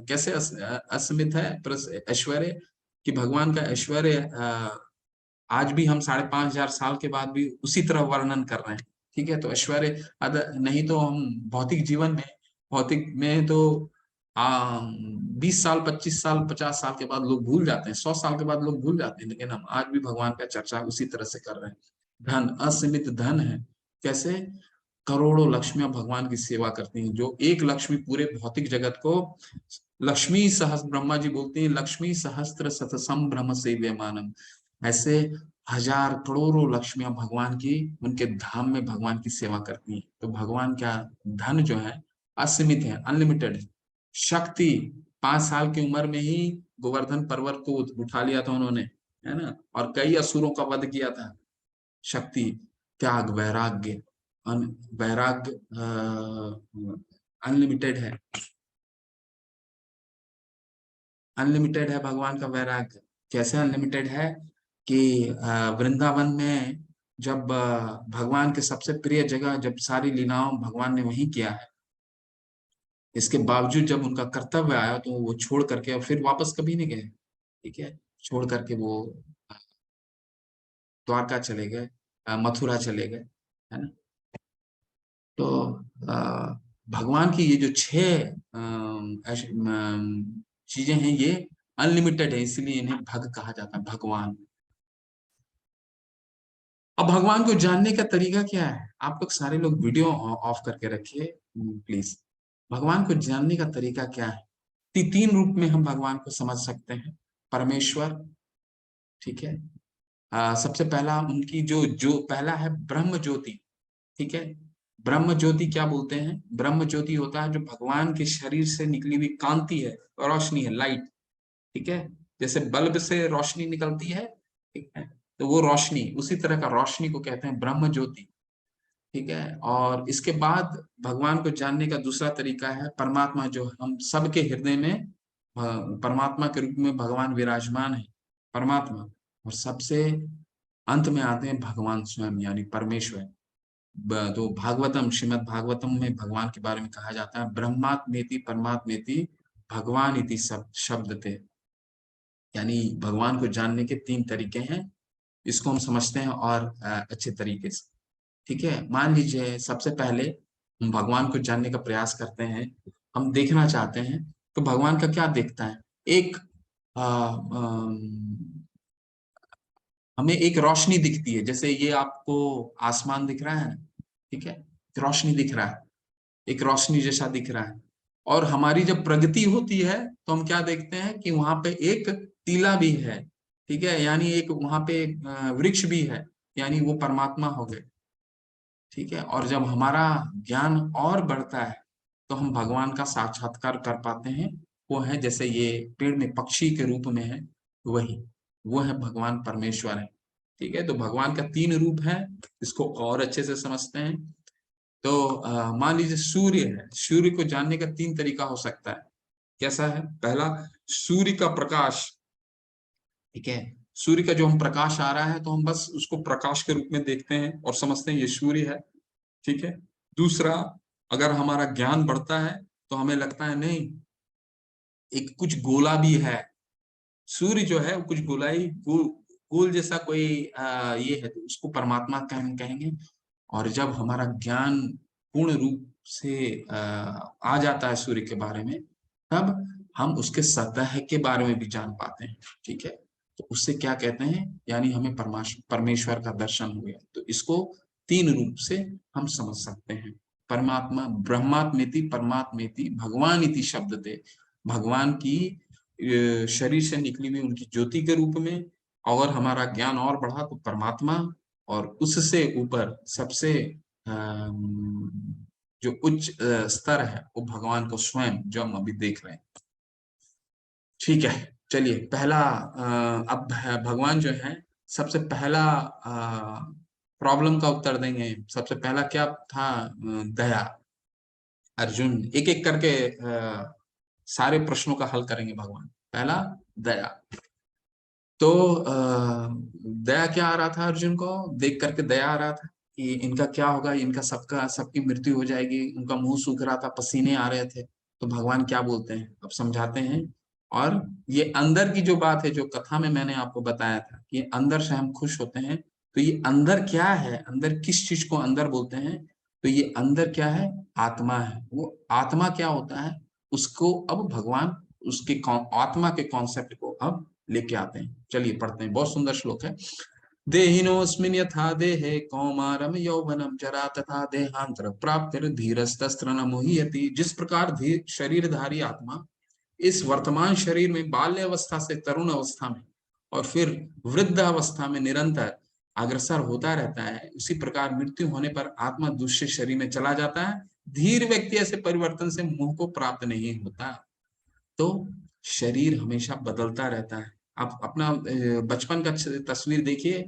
कैसे असीमित है ऐश्वर्य? कि भगवान का ऐश्वर्य आज भी हम 5,500 साल के बाद भी उसी तरह वर्णन कर रहे हैं। ठीक है। तो ऐश्वर्य नहीं तो हम भौतिक में तो 20 साल, 25 साल, 50 साल के बाद लोग भूल जाते हैं, 100 साल के बाद लोग भूल जाते हैं, लेकिन हम आज भी भगवान का चर्चा उसी तरह से कर रहे हैं। धन, असीमित धन है। कैसे? करोड़ों लक्ष्मियां भगवान की सेवा करती हैं। जो एक लक्ष्मी पूरे भौतिक जगत को, लक्ष्मी सहस्त्र, ब्रह्मा जी बोलते हैं लक्ष्मी सहस्त्र शत संभ्रम सेव्यमानम। ऐसे हजार करोड़ों लक्ष्मियां भगवान की उनके धाम में भगवान की सेवा करती हैं। तो भगवान का धन जो है असीमित है, अनलिमिटेड है। शक्ति, 5 साल की उम्र में ही गोवर्धन पर्वत को उठा लिया था उन्होंने, है ना, और कई असुरों का वध किया था। शक्ति, त्याग, वैराग्य, वैराग्य अनलिमिटेड है। अनलिमिटेड है भगवान का वैराग्य। कैसे अनलिमिटेड है? कि वृंदावन में जब भगवान के सबसे प्रिय जगह, जब सारी लीलाओं भगवान ने वहीं किया है, इसके बावजूद जब उनका कर्तव्य आया तो वो छोड़ करके और फिर वापस कभी नहीं गए। ठीक है। छोड़ करके वो द्वारका चले गए, मथुरा चले गए, है ना। तो भगवान की ये जो 6 चीजें हैं, ये अनलिमिटेड है, इसलिए इन्हें भग कहा जाता है, भगवान। अब भगवान को जानने का तरीका क्या है? आप लोग सारे लोग वीडियो ऑफ करके रखिए प्लीज। भगवान को जानने का तरीका क्या है? 3 रूप में हम भगवान को समझ सकते हैं। परमेश्वर, ठीक है। सबसे पहला उनकी जो पहला है ब्रह्म ज्योति। ठीक है। ब्रह्म ज्योति क्या बोलते हैं? ब्रह्म ज्योति होता है जो भगवान के शरीर से निकली हुई कांति है, रोशनी है, लाइट। ठीक है। जैसे बल्ब से रोशनी निकलती है, ठीक है, तो वो रोशनी, उसी तरह का रोशनी को कहते हैं ब्रह्म ज्योति। ठीक है। और इसके बाद भगवान को जानने का दूसरा तरीका है परमात्मा, जो हम सबके हृदय में परमात्मा के रूप में भगवान विराजमान है, परमात्मा। और सबसे अंत में आते हैं भगवान स्वयं, यानी परमेश्वर। तो भागवतम, श्रीमद् भागवतम में भगवान के बारे में कहा जाता है ब्रह्मात्मेति परमात्मेति भगवान इति सब शब्द थे। यानी भगवान को जानने के 3 तरीके हैं। इसको हम समझते हैं और अच्छे तरीके से। ठीक है। मान लीजिए सबसे पहले हम भगवान को जानने का प्रयास करते हैं, हम देखना चाहते हैं, तो भगवान का क्या देखता है? एक हमें एक रोशनी दिखती है, जैसे ये आपको आसमान दिख रहा है ना, ठीक है, रोशनी दिख रहा है, एक रोशनी जैसा दिख रहा है। और हमारी जब प्रगति होती है तो हम क्या देखते हैं कि वहां पे एक टीला भी है, ठीक है, यानी एक वहां पे वृक्ष भी है, यानी वो परमात्मा हो गए। ठीक है। और जब हमारा ज्ञान और बढ़ता है तो हम भगवान का साक्षात्कार कर पाते हैं। वो है जैसे ये पेड़ में पक्षी के रूप में है, वही वो है भगवान परमेश्वर है। ठीक है। तो भगवान का 3 रूप है, इसको और अच्छे से समझते हैं। तो मान लीजिए सूर्य है, सूर्य को जानने का 3 तरीका हो सकता है। कैसा है? पहला, सूर्य का प्रकाश, ठीक है, सूर्य का जो हम प्रकाश आ रहा है तो हम बस उसको प्रकाश के रूप में देखते हैं और समझते हैं ये सूर्य है, ठीक है। दूसरा, अगर हमारा ज्ञान बढ़ता है तो हमें लगता है नहीं, एक कुछ गोला भी है, सूर्य जो है वो कुछ गोलाई गोल जैसा कोई ये है, तो उसको परमात्मा का हम कहेंगे। और जब हमारा ज्ञान पूर्ण रूप से आ जाता है सूर्य के बारे में, तब हम उसके सतह के बारे में भी जान पाते हैं, ठीक है। तो उससे क्या कहते हैं, यानी हमें परमेश्वर का दर्शन हो गया। तो इसको 3 रूप से हम समझ सकते हैं। परमात्मा, ब्रह्मात्मेति परमात्मेति भगवान इति शब्द थे, भगवान की शरीर से निकली हुई उनकी ज्योति के रूप में। और हमारा ज्ञान और बढ़ा तो परमात्मा, और उससे ऊपर सबसे जो उच्च स्तर है वो भगवान को स्वयं, जो हम अभी देख रहे हैं, ठीक है। चलिए, पहला अब भगवान जो है, सबसे पहला प्रॉब्लम का उत्तर देंगे। सबसे पहला क्या था? दया। अर्जुन एक एक करके सारे प्रश्नों का हल करेंगे भगवान। पहला, दया। तो दया क्या आ रहा था अर्जुन को देख करके? दया आ रहा था कि इनका क्या होगा, इनका सबकी मृत्यु हो जाएगी। उनका मुंह सूख रहा था, पसीने आ रहे थे। तो भगवान क्या बोलते हैं, अब समझाते हैं। और ये अंदर की जो बात है, जो कथा में मैंने आपको बताया था कि अंदर से हम खुश होते हैं, तो ये अंदर क्या है, अंदर किस चीज को अंदर बोलते हैं? तो ये अंदर क्या है? आत्मा है। वो आत्मा क्या होता है, उसको अब भगवान उसके आत्मा के कॉन्सेप्ट को अब लेके आते हैं। चलिए पढ़ते हैं, बहुत सुंदर श्लोक है। देहिनोऽस्मिन् यथा देहे कौमारम यौवनम जरा तथा देहांतर प्राप्तिर धीरस्तस्त्र न मुह्यति। जिस प्रकार शरीरधारी आत्मा इस वर्तमान शरीर में बाल्य अवस्था से तरुण अवस्था में और फिर वृद्ध अवस्था में निरंतर अग्रसर होता रहता है, उसी प्रकार मृत्यु होने पर आत्मा दूसरे शरीर में चला जाता है। धीर व्यक्ति ऐसे परिवर्तन से मोह को प्राप्त नहीं होता। तो शरीर हमेशा बदलता रहता है। आप अपना बचपन का तस्वीर देखिए,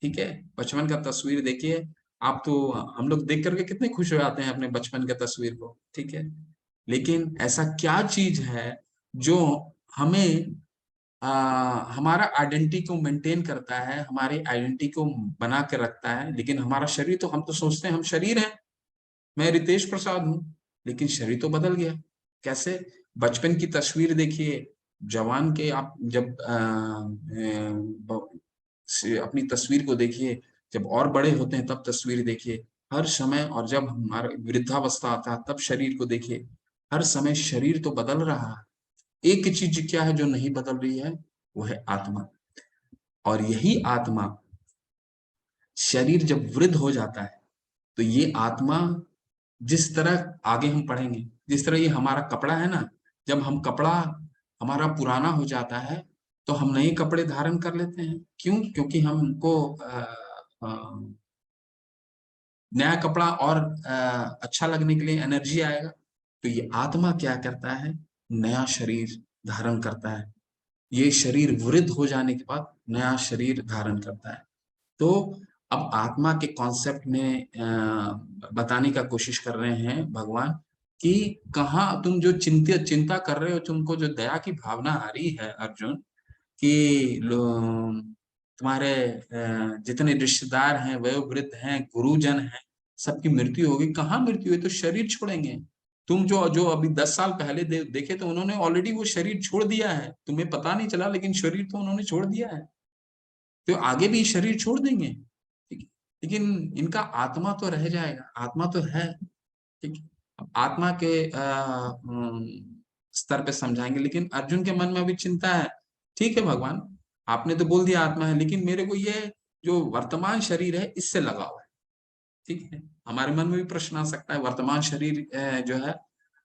ठीक है, बचपन का तस्वीर देखिए। आप तो, हम लोग देख करके कितने खुश हो जाते हैं अपने बचपन के तस्वीर को, ठीक है। लेकिन ऐसा क्या चीज है जो हमें हमारा आइडेंटिटी को मेंटेन करता है, हमारी आइडेंटिटी को बना कर रखता है? लेकिन हमारा शरीर तो, हम तो सोचते हैं हम शरीर हैं, मैं रितेश प्रसाद हूँ, लेकिन शरीर तो बदल गया। कैसे? बचपन की तस्वीर देखिए, जवान के आप जब अपनी तस्वीर को देखिए, जब और बड़े होते हैं तब तस्वीर देखिए, हर समय। और जब हमारा वृद्धावस्था आता है तब शरीर को देखिए, हर समय शरीर तो बदल रहा है। एक चीज क्या है जो नहीं बदल रही है? वो है आत्मा। और यही आत्मा, शरीर जब वृद्ध हो जाता है, तो ये आत्मा जिस तरह, आगे हम पढ़ेंगे, जिस तरह ये हमारा कपड़ा है ना, जब हम कपड़ा हमारा पुराना हो जाता है तो हम नए कपड़े धारण कर लेते हैं। क्यों? क्योंकि हमको नया कपड़ा और अच्छा लगने के लिए एनर्जी आएगा। तो ये आत्मा क्या करता है? नया शरीर धारण करता है। ये शरीर वृद्ध हो जाने के बाद नया शरीर धारण करता है। तो अब आत्मा के कॉन्सेप्ट में बताने का कोशिश कर रहे हैं भगवान कि कहाँ तुम जो चिंता कर रहे हो, तुमको जो दया की भावना आ रही है अर्जुन, कि तुम्हारे जितने रिश्तेदार हैं, वयोवृद्ध हैं, गुरुजन हैं, सबकी मृत्यु होगी। कहाँ मृत्यु है? तो शरीर छोड़ेंगे। तुम जो जो अभी 10 साल पहले देखे तो उन्होंने ऑलरेडी वो शरीर छोड़ दिया है, तुम्हें पता नहीं चला, लेकिन शरीर तो उन्होंने छोड़ दिया है। तो आगे भी शरीर छोड़ देंगे, ठीक है, लेकिन इनका आत्मा तो रह जाएगा, आत्मा तो है, ठीक है। अब आत्मा के स्तर पे समझाएंगे, लेकिन अर्जुन के मन में अभी चिंता है। ठीक है भगवान, आपने तो बोल दिया आत्मा है, लेकिन मेरे को ये जो वर्तमान शरीर है इससे लगाव है, ठीक है। हमारे मन में भी प्रश्न आ सकता है, वर्तमान शरीर जो है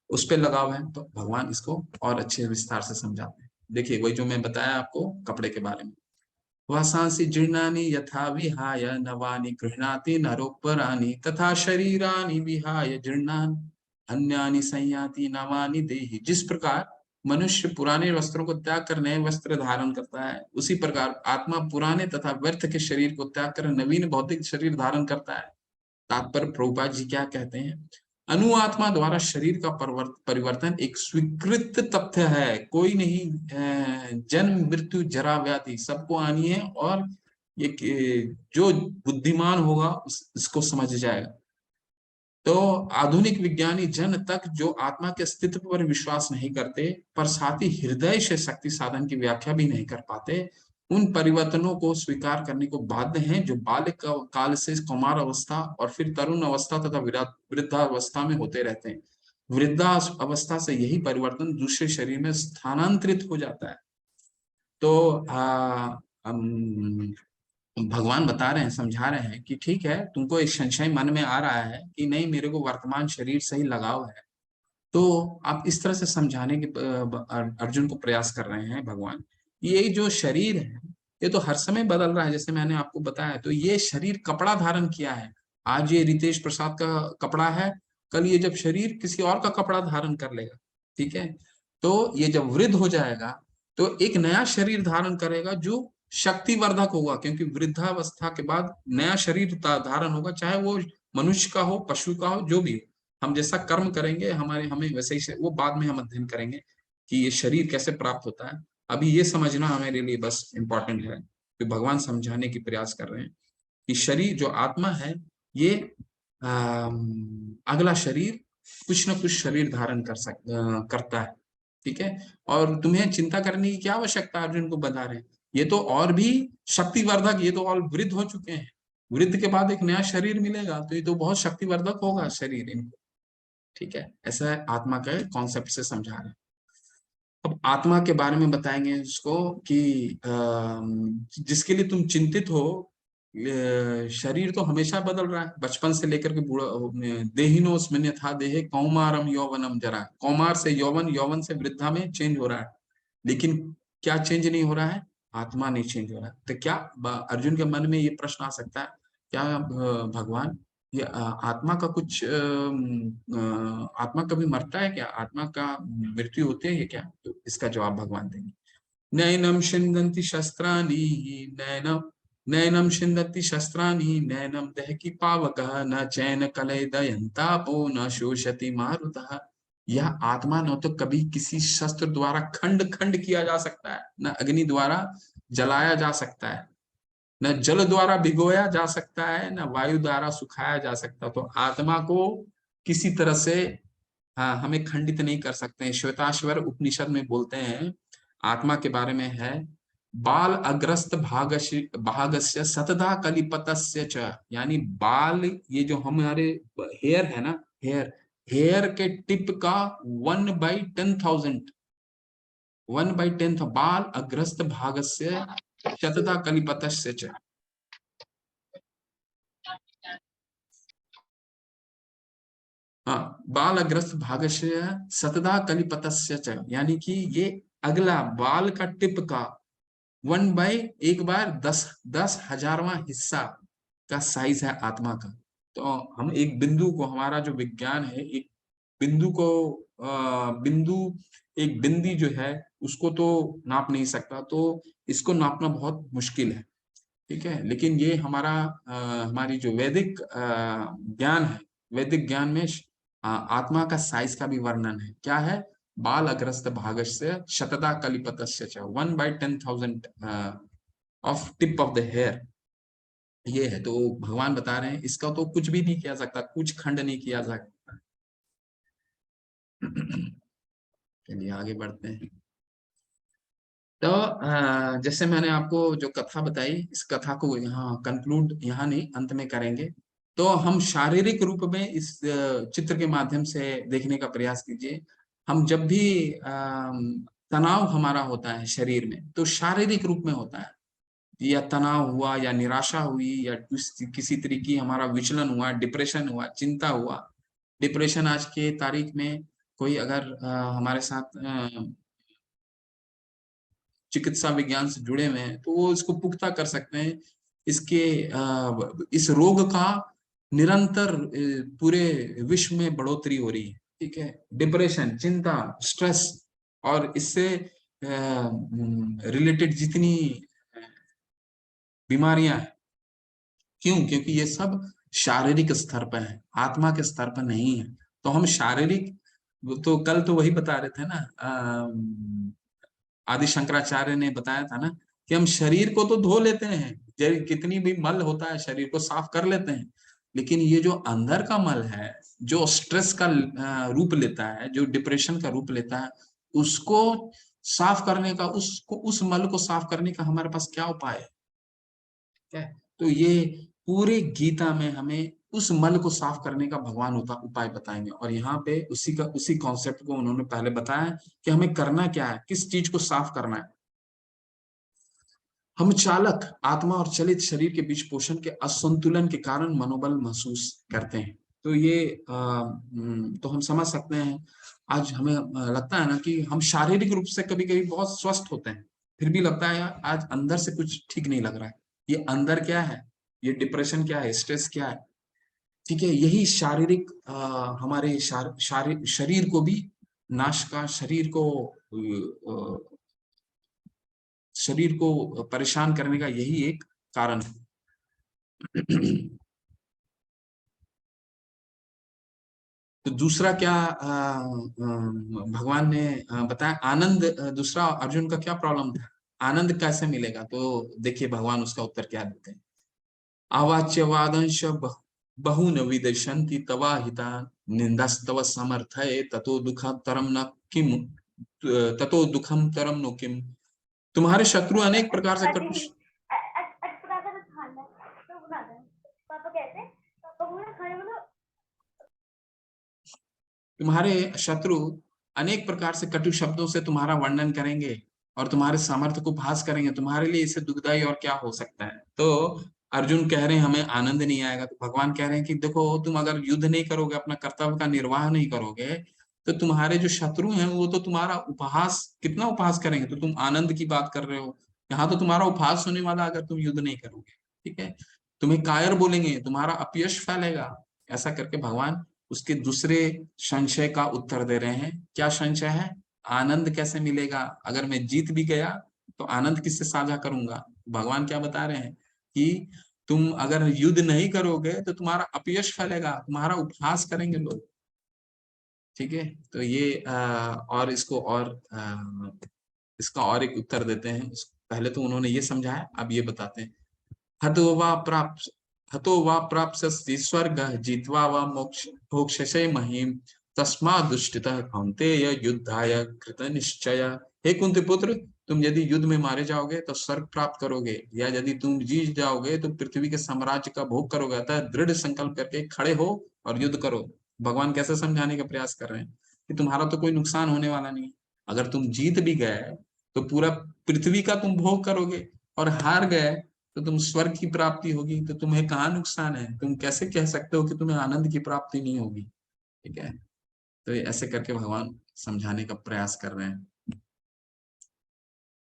उस पे लगाव है। तो भगवान इसको और अच्छे विस्तार से समझाते हैं। देखिए, वही जो मैं बताया आपको कपड़े के बारे में, वासांसि जीर्णानि यथा विहाय नवानि गृह्णाति नरोपराणि तथा शरीरानि विहाय जीर्णानि अन्यानि संयाति नवानि देहि। जिस प्रकार मनुष्य पुराने वस्त्रों को त्याग कर नए वस्त्र धारण करता है, उसी प्रकार आत्मा पुराने तथा व्यर्थ के शरीर को त्याग कर नवीन भौतिक शरीर धारण करता है। तात्पर्य प्रभुपाद जी क्या कहते हैं, अनुआत्मा द्वारा शरीर का परिवर्तन एक स्वीकृत तथ्य है, कोई नहीं, जन्म मृत्यु जरा व्याधि सबको आनी है, और ये जो बुद्धिमान होगा इसको समझ जाएगा। तो आधुनिक विज्ञानी जन तक जो आत्मा के अस्तित्व पर विश्वास नहीं करते, पर साथ ही हृदय से शक्ति साधन की व्याख्या भी नहीं कर पाते, उन परिवर्तनों को स्वीकार करने को बाध्य हैं जो बाल्य काल से कुमार अवस्था और फिर तरुण अवस्था तथा वृद्धावस्था में होते रहते हैं। वृद्धा अवस्था से यही परिवर्तन दूसरे शरीर में स्थानांतरित हो जाता है। तो भगवान बता रहे हैं, समझा रहे हैं कि ठीक है, तुमको एक संशय मन में आ रहा है कि नहीं मेरे को वर्तमान शरीर से ही लगाव है, तो आप इस तरह से समझाने के अर्जुन को प्रयास कर रहे हैं भगवान। ये जो शरीर है ये तो हर समय बदल रहा है, जैसे मैंने आपको बताया। तो ये शरीर कपड़ा धारण किया है, आज ये रितेश प्रसाद का कपड़ा है, कल ये जब शरीर किसी और का कपड़ा धारण कर लेगा, ठीक है, तो ये जब वृद्ध हो जाएगा तो एक नया शरीर धारण करेगा जो शक्तिवर्धक होगा, क्योंकि वृद्धावस्था के बाद नया शरीर धारण होगा, चाहे वो मनुष्य का हो, पशु का हो, जो भी हो। हम जैसा कर्म करेंगे हमें वैसे ही वो बाद में हम अध्ययन करेंगे कि ये शरीर कैसे प्राप्त होता है। अभी ये समझना हमारे लिए बस इम्पोर्टेंट है कि भगवान समझाने की प्रयास कर रहे हैं कि शरीर जो आत्मा है ये अगला शरीर कुछ न कुछ शरीर धारण करता है, ठीक है। और तुम्हें चिंता करने की क्या आवश्यकता, अर्जुन को बता रहे हैं, ये तो और भी शक्तिवर्धक, ये तो और वृद्ध हो चुके हैं, वृद्ध के बाद एक नया शरीर मिलेगा, तो ये तो बहुत शक्तिवर्धक होगा शरीर इनको, ठीक है। ऐसा है आत्मा के कॉन्सेप्ट से समझा रहे हैं। अब आत्मा के बारे में बताएंगे इसको कि जिसके लिए तुम चिंतित हो, शरीर तो हमेशा बदल रहा है, बचपन से लेकर के बूढ़ा, देहिनो स्मिन था देहे कौमारम यौवनम जरा, कौमार से यौवन, यौवन से वृद्धा में चेंज हो रहा है, लेकिन क्या चेंज नहीं हो रहा है, आत्मा नहीं चेंज हो रहा है। तो क्या अर्जुन के मन में ये प्रश्न आ सकता है, क्या भगवान ये आत्मा का कुछ आत्मा कभी मरता है क्या, आत्मा का मृत्यु होती है क्या? तो इसका जवाब भगवान देंगे। नैनम छिन्दन्ति शस्त्राणि, नैनम नैनम छिन्दन्ति शस्त्राणि, नैनम दहति पावकः, न चैन कलयदयन्तापो, न शोषति मारुतः। यह आत्मा न तो कभी किसी शस्त्र द्वारा खंड खंड किया जा सकता है, न अग्नि द्वारा जलाया जा सकता है, न जल द्वारा भिगोया जा सकता है, न वायु द्वारा सुखाया जा सकता। तो आत्मा को किसी तरह से हमें खंडित नहीं कर सकते हैं। श्वेताश्वर उपनिषद में बोलते हैं आत्मा के बारे में है, बाल अग्रस्त भागस्य सतधा कलिपतस्य च, यानी बाल, ये जो हमारे हेयर है ना, हेयर हेयर के टिप का 1/10,000, 1/10 बाल अग्रस्त भागस्य शतधा कलिपतस्य च। हाँ, बाल अग्रस्त भागस्य सतधा कलिपतस्य च, यानी कि ये अगला बाल का टिप का 1/एक बार 10,000वां हिस्सा का साइज है आत्मा का। तो हम एक बिंदु को, हमारा जो विज्ञान है, एक बिंदु को बिंदु, एक बिंदी जो है उसको तो नाप नहीं सकता, तो इसको नापना बहुत मुश्किल है, ठीक है। लेकिन ये हमारी जो वैदिक ज्ञान है, वैदिक ज्ञान में आत्मा का साइज का भी वर्णन है, क्या है, बाल अग्रस्त भागस्य शतदा कलिपतस्य च, 1/10,000 of tip of the hair, ये है। तो भगवान बता रहे हैं इसका तो कुछ भी नहीं किया सकता, कुछ खंड नहीं किया जा सकता। चलिए आगे बढ़ते हैं। तो जैसे मैंने आपको जो कथा बताई, इस कथा को यहाँ कंक्लूड, यहाँ नहीं, अंत में करेंगे। तो हम शारीरिक रूप में इस चित्र के माध्यम से देखने का प्रयास कीजिए। हम जब भी तनाव हमारा होता है शरीर में, तो शारीरिक रूप में होता है, या तनाव हुआ, या निराशा हुई, या किसी तरीके की हमारा विचलन हुआ, डिप्रेशन हुआ, चिंता हुआ। डिप्रेशन आज के तारीख में कोई अगर हमारे साथ चिकित्सा विज्ञान से जुड़े हुए हैं तो वो इसको पुख्ता कर सकते हैं। इसके इस रोग का निरंतर पूरे विश्व में बढ़ोतरी हो रही है, ठीक है। डिप्रेशन, चिंता, स्ट्रेस और इससे रिलेटेड जितनी बीमारियां हैं, क्यों, क्योंकि ये सब शारीरिक स्तर पर है, आत्मा के स्तर पर नहीं है। तो हम शारीरिक, तो कल तो वही बता रहे थे ना, आदि शंकराचार्य ने बताया था ना कि हम शरीर को तो धो लेते हैं, कितनी भी मल होता है शरीर को साफ कर लेते हैं, लेकिन ये जो अंदर का मल है, जो स्ट्रेस का रूप लेता है, जो डिप्रेशन का रूप लेता है, उसको साफ करने का, उसको, उस मल को साफ करने का हमारे पास क्या उपाय है? क्या है? तो ये पूरे गीता में हमें उस मल को साफ करने का भगवान उपाय बताएंगे, और यहाँ पे उसी कॉन्सेप्ट को उन्होंने पहले बताया कि हमें करना क्या है, किस चीज को साफ करना है। हम चालक आत्मा और चलित शरीर के बीच पोषण के असंतुलन के कारण मनोबल महसूस करते हैं। तो ये तो हम समझ सकते हैं, आज हमें लगता है ना कि हम शारीरिक रूप से कभी कभी बहुत स्वस्थ होते हैं, फिर भी लगता है यार आज अंदर से कुछ ठीक नहीं लग रहा है, ये अंदर क्या है, ये डिप्रेशन क्या है, स्ट्रेस क्या है। ठीक है, यही शारीरिक हमारे शरीर को भी नाश का, शरीर को परेशान करने का यही एक कारण है। तो दूसरा क्या भगवान ने बताया, आनंद, दूसरा अर्जुन का क्या प्रॉब्लम था, आनंद कैसे मिलेगा? तो देखिए भगवान उसका उत्तर क्या देते हैं। अवाच्यवादंश बहुन विदशन्ति तवा हिता निंदास्तव समर्थये ततो दुखम तरम न किम, ततो दुखम तरम नो किम। तुम्हारे शत्रु अनेक प्रकार से कटु, तुम्हारे शत्रु अनेक प्रकार से कटु शब्दों से तुम्हारा वर्णन करेंगे और तुम्हारे सामर्थ्य को भास करेंगे, तुम्हारे लिए इससे दुखदाई और क्या हो सकता है। तो अर्जुन कह रहे हैं हमें आनंद नहीं आएगा, तो भगवान कह रहे हैं कि देखो तुम अगर युद्ध नहीं करोगे, अपना कर्तव्य का निर्वाह नहीं करोगे, तो तुम्हारे जो शत्रु हैं वो तो तुम्हारा उपहास, कितना उपहास करेंगे। तो तुम आनंद की बात कर रहे हो, यहाँ तो तुम्हारा उपहास होने वाला अगर तुम युद्ध नहीं करोगे। ठीक है, तुम्हें कायर बोलेंगे, तुम्हारा अपयश फैलेगा। ऐसा करके भगवान उसके दूसरे संशय का उत्तर दे रहे हैं। क्या संशय है? आनंद कैसे मिलेगा, अगर मैं जीत भी गया तो आनंद किससे साझा करूंगा? भगवान क्या बता रहे हैं कि तुम अगर युद्ध नहीं करोगे तो तुम्हारा अपयश फैलेगा, तुम्हारा उपहास करेंगे लोग। ठीक है, तो ये और इसको और इसका और एक उत्तर देते हैं। पहले तो उन्होंने ये समझाया, अब ये बताते हैं। हतो वा प्राप्त हतो वा प्राप्स्यसि स्वर्गः जित्वा वा मोक्ष भोक्ष्यसे महीम् तस्मात् दुष्टितः कौन्तेय युद्धाय कृत निश्चय। हे कुंती पुत्र, तुम यदि युद्ध में मारे जाओगे तो स्वर्ग प्राप्त करोगे, या यदि तुम जीत जाओगे तो पृथ्वी के साम्राज्य का भोग करोगे। अतः दृढ़ संकल्प करके खड़े हो और युद्ध करो। भगवान कैसे समझाने का प्रयास कर रहे हैं कि तुम्हारा तो कोई नुकसान होने वाला नहीं, अगर तुम जीत भी गए तो पूरा पृथ्वी का तुम भोग करोगे, और हार गए तो तुम स्वर्ग की प्राप्ति होगी, तो तुम्हें कहाँ नुकसान है? तुम कैसे कह सकते हो कि तुम्हें आनंद की प्राप्ति नहीं होगी? ठीक है, तो ऐसे करके भगवान समझाने का प्रयास कर रहे हैं।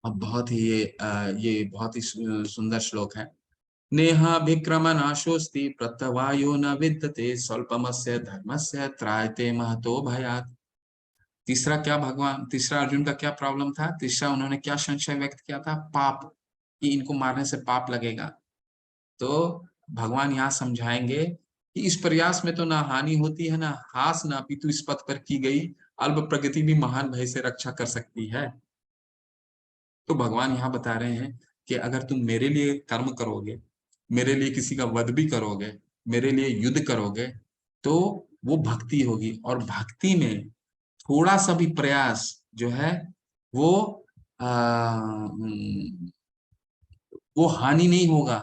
अब बहुत ही ये बहुत ही सुंदर श्लोक है। नेहा विक्रम नाशोस्ति प्रत्यवायो न विद्यते स्वल्पमस्य धर्मस्य त्रायते महतो भयात्। तीसरा क्या भगवान, तीसरा अर्जुन का क्या प्रॉब्लम था? तीसरा उन्होंने क्या संशय व्यक्त किया था? पाप, कि इनको मारने से पाप लगेगा। तो भगवान यहाँ समझाएंगे कि इस प्रयास में तो ना हानि होती है ना हास, ना अपितु इस पथ पर की गई अल्प प्रगति भी महान भय से रक्षा कर सकती है। तो भगवान यहाँ बता रहे हैं कि अगर तुम मेरे लिए कर्म करोगे, मेरे लिए किसी का वध भी करोगे, मेरे लिए युद्ध करोगे, तो वो भक्ति होगी, और भक्ति में थोड़ा सा भी प्रयास जो है वो वो हानि नहीं होगा।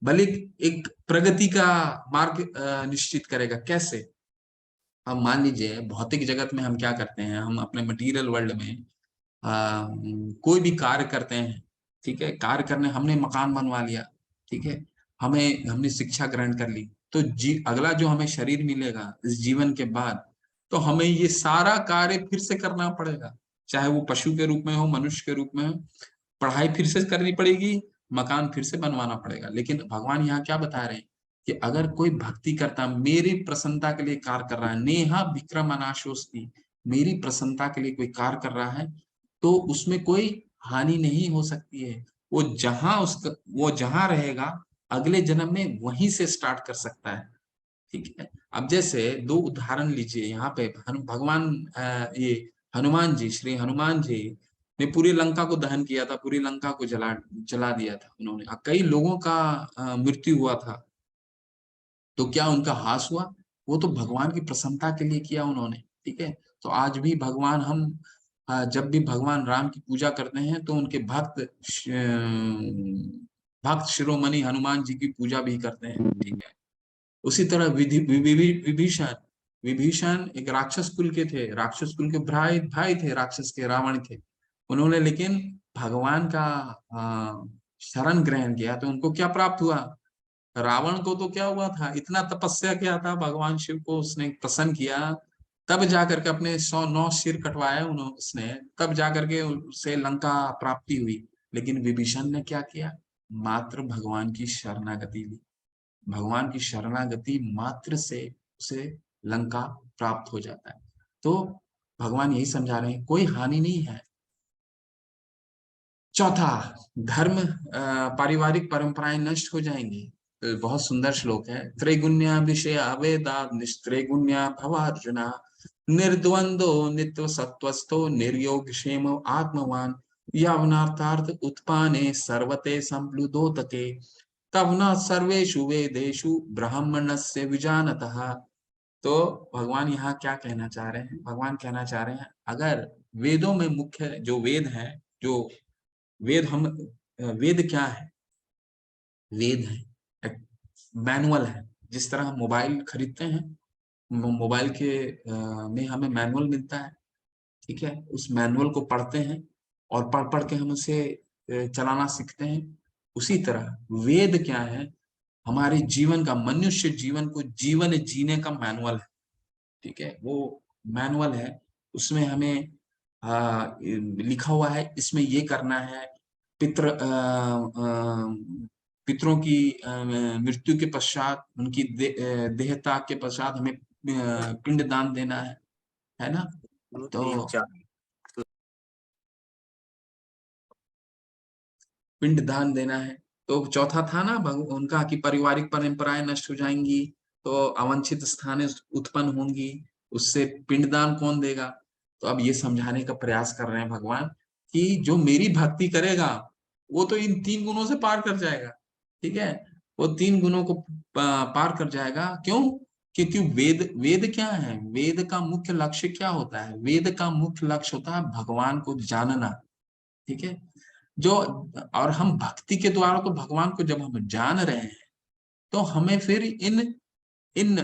बल्कि एक प्रगति का मार्ग निश्चित करेगा। कैसे? हम मान लीजिए भौतिक जगत में हम क्या करते हैं, हम अपने मटेरियल वर्ल्ड में कोई भी कार्य करते हैं। ठीक है, कार्य करने, हमने मकान बनवा लिया, ठीक है, हमने शिक्षा ग्रहण कर ली, तो अगला जो हमें शरीर मिलेगा इस जीवन के बाद, तो हमें ये सारा कार्य फिर से करना पड़ेगा, चाहे वो पशु के रूप में हो, मनुष्य के रूप में हो। पढ़ाई फिर से करनी पड़ेगी, मकान फिर से बनवाना पड़ेगा। लेकिन भगवान यहाँ क्या बता रहे हैं कि अगर कोई भक्ति करता, मेरी प्रसन्नता के लिए कार्य कर रहा है, नेहा विक्रम अनाशोस्ति, मेरी प्रसन्नता के लिए कोई कार्य कर रहा है, तो उसमें कोई हानि नहीं हो सकती है। वो जहां रहेगा अगले जन्म में वहीं से स्टार्ट कर सकता है। ठीक है, अब जैसे दो उदाहरण लीजिए यहाँ पे, भगवान ये हनुमान जी, श्री हनुमान जी ने पूरी लंका को दहन किया था, पूरी लंका को जला दिया था उन्होंने, कई लोगों का मृत्यु हुआ था। तो क्या उनका हास हुआ? वो तो भगवान की प्रसन्नता के लिए किया उन्होंने। ठीक है, तो आज भी भगवान, हम जब भी भगवान राम की पूजा करते हैं तो उनके भक्त शिरोमणि हनुमान जी की पूजा भी करते हैं। ठीक है, उसी तरह विभीषण, विभीषण एक राक्षस कुल के थे, राक्षस कुल के भाई भाई थे राक्षस के, रावण के। उन्होंने लेकिन भगवान का शरण ग्रहण किया तो उनको क्या प्राप्त हुआ? रावण को तो क्या हुआ था, इतना तपस्या किया था, भगवान शिव को उसने प्रसन्न किया, तब जाकर के अपने 109 सिर कटवाए उन्होंने, उसने तब जाकर के उसे लंका प्राप्ति हुई। लेकिन विभीषण ने क्या किया? मात्र भगवान की शरणागति ली, भगवान की शरणागति मात्र से उसे लंका प्राप्त हो जाता है। तो भगवान यही समझा रहे हैं, कोई हानि नहीं है। चौथा, धर्म पारिवारिक परंपराएं नष्ट हो जाएंगी। तो बहुत सुंदर श्लोक है, त्रैगुण्या विषय अवेदा निस्त्रैगुण्या भवार्जुना, निर्द्वंदो नित्य सत्वस्थो निर्योग क्षेम आत्मवान, यवनार्थार्थ उत्पाने सर्वते संप्लुदोतके, तब न सर्वेषु वेदेषु ब्राह्मणस्य विजानतः। तो भगवान यहाँ क्या कहना चाह रहे हैं? भगवान कहना चाह रहे हैं, अगर वेदों में मुख्य जो वेद है, जो वेद हम वेद क्या है? वेद है एक मैनुअल है। जिस तरह हम मोबाइल खरीदते हैं, मोबाइल के में हमें मैनुअल मिलता है। ठीक है, उस मैनुअल को पढ़ते हैं और पढ़ पढ़ के हम उसे चलाना सीखते हैं। उसी तरह वेद क्या है? हमारे जीवन का, मनुष्य जीवन को जीवन जीने का मैनुअल है। ठीक है, वो मैनुअल है, उसमें हमें लिखा हुआ है इसमें ये करना है। पितरों की मृत्यु के पश्चात, उनकी देह त्याग के पश्चात हमें पिंड दान देना है ना? तो पिंड दान देना है। तो चौथा था ना उनका कि पारिवारिक परंपराएं नष्ट हो जाएंगी, तो अवांछित स्थानें उत्पन्न होंगी, उससे पिंडदान कौन देगा? तो अब ये समझाने का प्रयास कर रहे हैं भगवान कि जो मेरी भक्ति करेगा वो तो इन 3 गुणों से पार कर जाएगा। ठीक है, वो 3 गुणों को पार कर जाएगा। क्यों? क्योंकि वेद, वेद क्या है? वेद का मुख्य लक्ष्य क्या होता है? वेद का मुख्य लक्ष्य होता है भगवान को जानना। ठीक है, जो, और हम भक्ति के द्वारा तो भगवान को जब हम जान रहे हैं, तो हमें फिर इन इन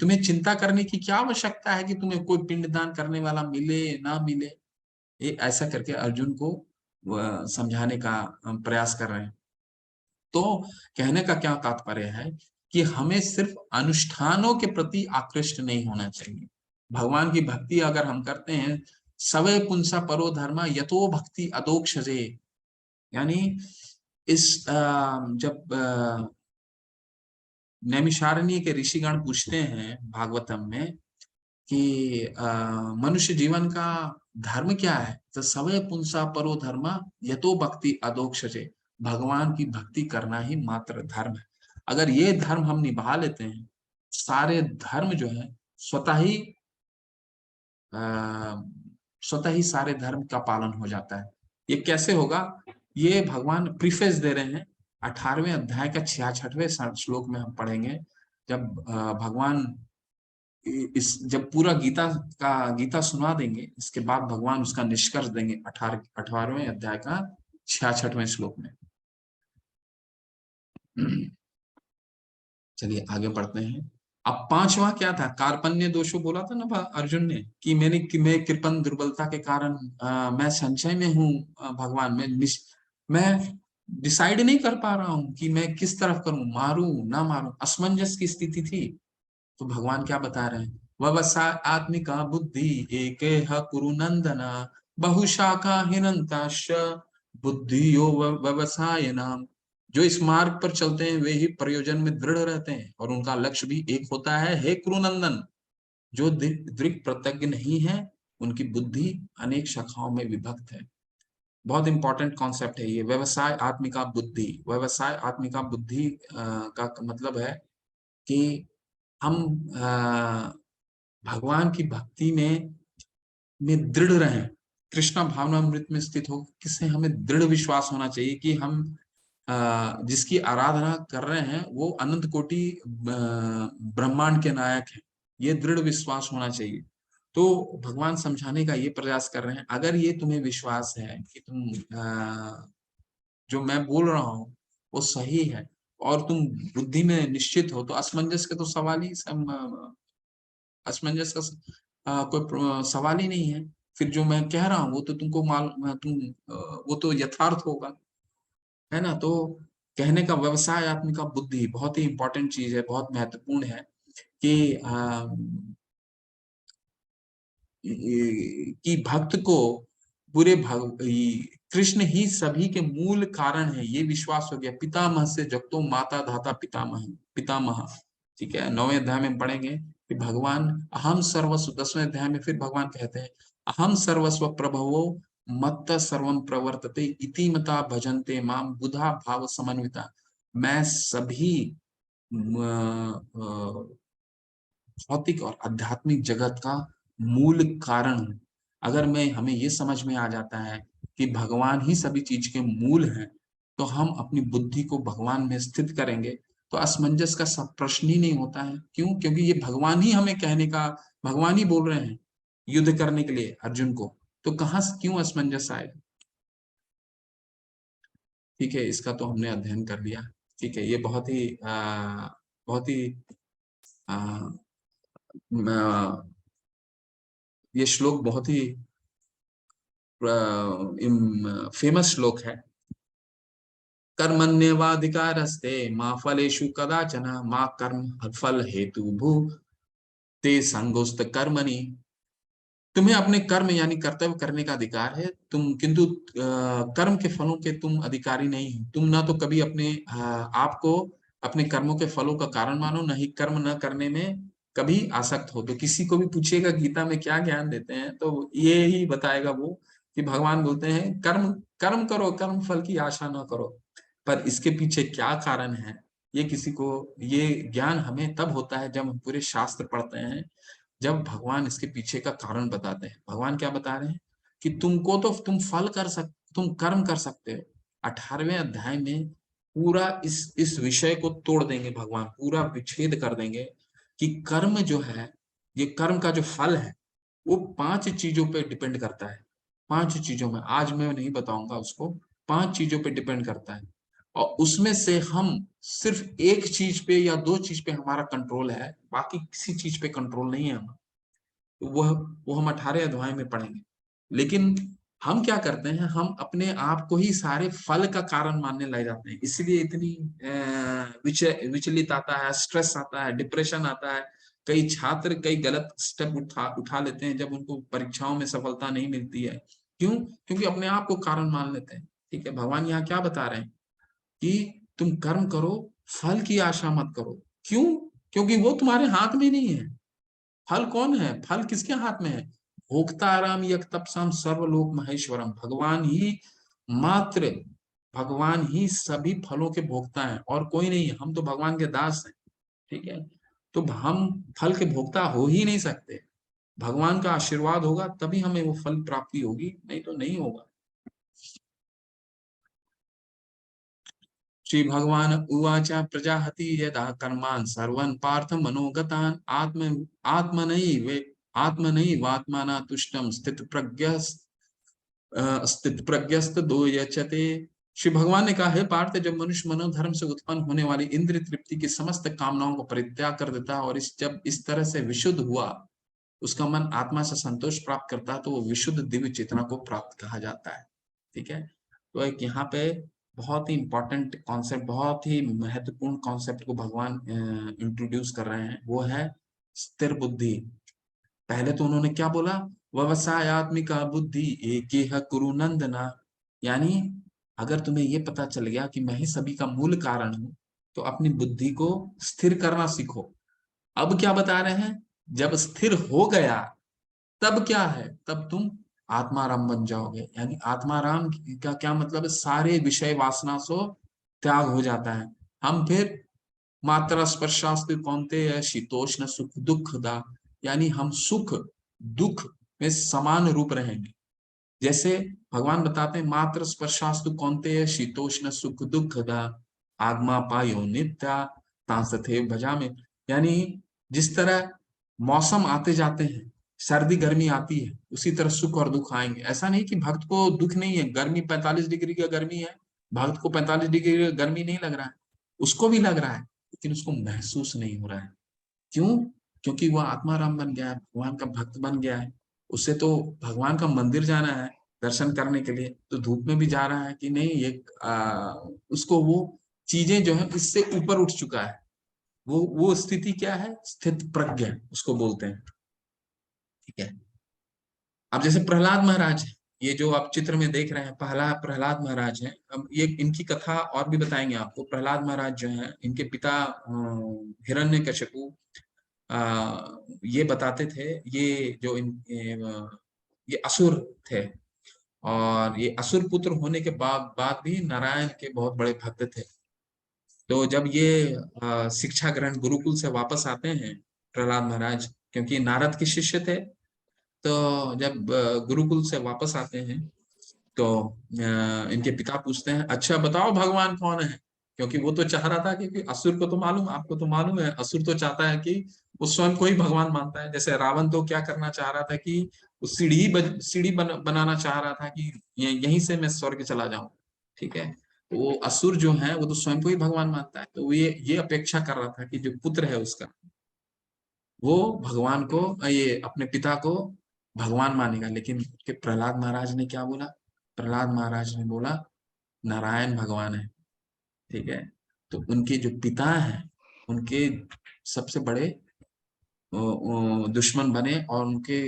तुम्हें चिंता करने की क्या आवश्यकता है कि तुम्हें कोई पिंडदान करने वाला मिले ना मिले? ये ऐसा करके अर्जुन को समझाने का प्रयास कर रहे हैं। तो कहने का क्या तात्पर्य है कि हमें सिर्फ अनुष्ठानों के प्रति आकृष्ट नहीं होना चाहिए। भगवान की भक्ति अगर हम करते हैं, सवे पुंसा परो धर्मा यतो भक्ति अदोक्षजे, यानी इस जब नैमिषारण्य के ऋषिगण पूछते हैं भागवतम में कि मनुष्य जीवन का धर्म क्या है, तो सवे पुंसा परो धर्मा यतो भक्ति अदोक्षजे, भगवान की भक्ति करना ही मात्र धर्म है। अगर ये धर्म हम निभा लेते हैं, सारे धर्म जो है स्वतः ही स्वतः ही सारे धर्म का पालन हो जाता है। ये कैसे होगा? ये भगवान प्रीफेस दे रहे हैं 18वें अध्याय का 66वें श्लोक में हम पढ़ेंगे। जब भगवान जब पूरा गीता सुना देंगे, इसके बाद भगवान उसका निष्कर्ष देंगे 18वें अध्याय का 66वें श्लोक में। चलिए आगे बढ़ते हैं। अब 5वां क्या था? कार्पण्य दोषो बोला था ना अर्जुन ने कि मैं कृपण दुर्बलता के कारण मैं संशय में हूँ। भगवान, मैं डिसाइड नहीं कर पा रहा हूँ कि मैं किस तरफ करूं, मारूं ना मारूं, असमंजस की स्थिति थी। तो भगवान क्या बता रहे हैं? व्यवसा आत्मिका बुद्धि एक कुरु नंदना, बहुशाखा हिनंताश बुद्धियो व्यवसाय नाम। जो इस मार्ग पर चलते हैं वे ही प्रयोजन में दृढ़ रहते हैं और उनका लक्ष्य भी एक होता है। हे कुरुनंदन, जो दृढ़ प्रतिज्ञ नहीं है, उनकी बुद्धि अनेक शाखाओं में विभक्त है। बहुत इंपॉर्टेंट कॉन्सेप्ट है ये, व्यवसाय आत्मिका बुद्धि। व्यवसाय आत्मिका बुद्धि का मतलब है कि हम भगवान की भक्ति में दृढ़ रहें, कृष्णा भावनामृत में स्थित हो, किससे हमें दृढ़ विश्वास होना चाहिए कि हम जिसकी आराधना कर रहे हैं वो अनंत कोटि ब्रह्मांड के नायक हैं, ये दृढ़ विश्वास होना चाहिए। तो भगवान समझाने का ये प्रयास कर रहे हैं, अगर ये तुम्हें विश्वास है कि तुम जो मैं बोल रहा हूँ वो सही है और तुम बुद्धि में निश्चित हो, तो असमंजस के तो सवाल ही असमंजस का कोई सवाल ही नहीं है। फिर जो मैं कह रहा हूँ वो तो तुमको वो तो यथार्थ होगा, है ना। तो कहने का व्यवसाय आत्मिका बुद्धि बहुत ही इंपॉर्टेंट चीज है, बहुत महत्वपूर्ण है कि भक्त को पूरे कृष्ण ही सभी के मूल कारण है, ये विश्वास हो गया। पितामह से जगतो माता धाता पितामह, पितामह, ठीक है। 9वें अध्याय में पढ़ेंगे कि भगवान अहम सर्वस्व, 10वें अध्याय में फिर भगवान कहते हैं अहम सर्वस्व प्रभवो मत्त सर्वम प्रवर्तते इति मता भजन्ते माम बुधा भाव समन्विता। मैं सभी भौतिक और आध्यात्मिक जगत का मूल कारण हूँ। अगर मैं हमें ये समझ में आ जाता है कि भगवान ही सभी चीज के मूल हैं, तो हम अपनी बुद्धि को भगवान में स्थित करेंगे, तो असमंजस का सब प्रश्न ही नहीं होता है। क्यों? क्योंकि ये भगवान ही हमें कहने का, भगवान ही बोल रहे हैं युद्ध करने के लिए अर्जुन को, तो कहाँ से क्यों असमंजस आएगा। ठीक है, इसका तो हमने अध्ययन कर लिया। ठीक है, ये बहुत ही आ, ये श्लोक बहुत ही फेमस श्लोक है। कर्मण्येवाधिकारस्ते मा फलेषु कदाचन मा कर्म फल हेतु भू ते संगोस्त कर्मणि। तुम्हें अपने कर्म यानी कर्तव्य करने का अधिकार है, तुम किंतु कर्म के फलों के तुम अधिकारी नहीं हो। तुम ना तो कभी अपने आप को अपने कर्मों के फलों का कारण मानो, न ही कर्म न करने में कभी आसक्त हो। तो किसी को भी पूछिएगा गीता में क्या ज्ञान देते हैं, तो ये ही बताएगा वो कि भगवान बोलते हैं कर्म कर्म करो, कर्म फल की आशा न करो। पर इसके पीछे क्या कारण है, ये किसी को, ये ज्ञान हमें तब होता है जब हम पूरे शास्त्र पढ़ते हैं, जब भगवान इसके पीछे का कारण बताते हैं। भगवान क्या बता रहे हैं कि तुमको तो तुम कर्म कर सकते हो। 18वें अध्याय में पूरा इस विषय को तोड़ देंगे भगवान, पूरा विच्छेद कर देंगे कि कर्म जो है, ये कर्म का जो फल है वो 5 चीजों पे डिपेंड करता है। 5 चीजों में, आज मैं नहीं बताऊंगा उसको, 5 चीजों पे डिपेंड करता है। और उसमें से हम सिर्फ एक चीज पे या 2 चीज पे हमारा कंट्रोल है, बाकी किसी चीज पे कंट्रोल नहीं है हमारा। तो वो हम 18 अध्याय में पढ़ेंगे। लेकिन हम क्या करते हैं, हम अपने आप को ही सारे फल का कारण मानने लग जाते हैं, इसलिए इतनी विचलित आता है, स्ट्रेस आता है, डिप्रेशन आता है। कई छात्र कई गलत स्टेप उठा लेते हैं जब उनको परीक्षाओं में सफलता नहीं मिलती है। क्यों? क्योंकि अपने आप को कारण मान लेते हैं। ठीक है, भगवान यहाँ क्या बता रहे हैं कि तुम कर्म करो, फल की आशा मत करो। क्यों? क्योंकि वो तुम्हारे हाथ में नहीं है। फल कौन है? फल किसके हाथ में है? भोक्ताराम यक तपसाम सर्वलोक महेश्वरम। मात्र भगवान ही सभी फलों के भोक्ता हैं और कोई नहीं है। हम तो भगवान के दास हैं। ठीक है, तो हम फल के भोक्ता हो ही नहीं सकते। भगवान का आशीर्वाद होगा तभी हमें वो फल प्राप्ति होगी, नहीं तो नहीं होगा। श्री भगवान उवाच प्रजाहति यदा कर्मान् सर्वन् पार्थ मनोगतान् आत्मनैवात्मना तुष्टं स्थित प्रज्ञस्त दो यचते। श्री भगवान ने कहा, है पार्थ, जब मनुष्य मनोधर्म से उत्पन्न होने वाली इंद्रिय तृप्ति की समस्त कामनाओं को परित्याग कर देता है और जब इस तरह से विशुद्ध हुआ, उसका मन आत्मा से संतोष प्राप्त करता है, तो वो विशुद्ध दिव्य चेतना को प्राप्त कहा जाता है। ठीक है, तो एक यहाँ पे बहुत ही इंपॉर्टेंट कॉन्सेप्ट, बहुत ही महत्वपूर्ण कॉन्सेप्ट को भगवान इंट्रोड्यूस कर रहे हैं, वो है स्थिर बुद्धि। पहले तो उन्होंने क्या बोला, व्यवसायत्मिका बुद्धि एकेह कुरु नंदना। यानी अगर तुम्हें ये पता चल गया कि मैं ही सभी का मूल कारण हूं, तो अपनी बुद्धि को स्थिर करना सीखो। अब क्या बता रहे हैं, जब स्थिर हो गया तब क्या है, तब तुम आत्माराम बन जाओगे। यानी आत्माराम का क्या मतलब है? सारे विषय वासना से त्याग हो जाता है। हम फिर मात्रा स्पर्शास्तु कौन्तेय शीतोष्ण सुख दुख दा, यानी हम सुख दुख में समान रूप रहेंगे। जैसे भगवान बताते हैं मात्र स्पर्शास्तु कौन्तेय शीतोष्ण सुख दुख दा आगमा पायो नित्या तांसथे भजा में। यानी जिस तरह मौसम आते जाते हैं, सर्दी गर्मी आती है, उसी तरह सुख और दुख आएंगे। ऐसा नहीं कि भक्त को दुख नहीं है, गर्मी 45 डिग्री का गर्मी है, भक्त को 45 डिग्री का गर्मी नहीं लग रहा है, उसको भी लग रहा है, लेकिन उसको महसूस नहीं हो रहा है। क्यों? क्योंकि वह आत्माराम बन गया है, भगवान का भक्त बन गया है। उसे तो भगवान का मंदिर जाना है दर्शन करने के लिए, तो धूप में भी जा रहा है कि नहीं, ये उसको वो चीजें जो है इससे ऊपर उठ चुका है। वो स्थिति क्या है? स्थित प्रज्ञ उसको बोलते हैं। ठीक है। अब जैसे प्रहलाद महाराज है, ये जो आप चित्र में देख रहे हैं, पहला प्रहलाद महाराज है। अब ये इनकी कथा और भी बताएंगे आपको। प्रहलाद महाराज जो है, इनके पिता हिरण्यकशिपु ये बताते थे, ये जो ये असुर थे, और ये असुर पुत्र होने के बाद भी नारायण के बहुत बड़े भक्त थे। तो जब ये शिक्षा ग्रहण गुरुकुल से वापस आते हैं प्रहलाद महाराज, क्योंकि नारद के शिष्य थे, तो जब गुरुकुल से वापस आते हैं तो इनके पिता पूछते हैं, अच्छा बताओ भगवान कौन है? क्योंकि वो तो चाह रहा था, क्योंकि असुर को तो मालूम, आपको तो मालूम है, असुर तो चाहता है कि वो स्वयं को ही भगवान मानता है। जैसे रावण तो क्या करना चाह रहा था कि वो सीढ़ी बनाना चाह रहा था कि यहीं से मैं स्वर्ग चला जाऊं। ठीक है। तो वो असुर जो है वो तो स्वयं को ही भगवान मानता है, तो वो ये अपेक्षा कर रहा था कि जो पुत्र है उसका, वो भगवान को, ये अपने पिता को भगवान मानेगा। लेकिन के प्रहलाद महाराज ने क्या बोला? प्रहलाद महाराज ने बोला नारायण भगवान है। ठीक है। तो उनके जो पिता हैं, उनके सबसे बड़े दुश्मन बने, और उनके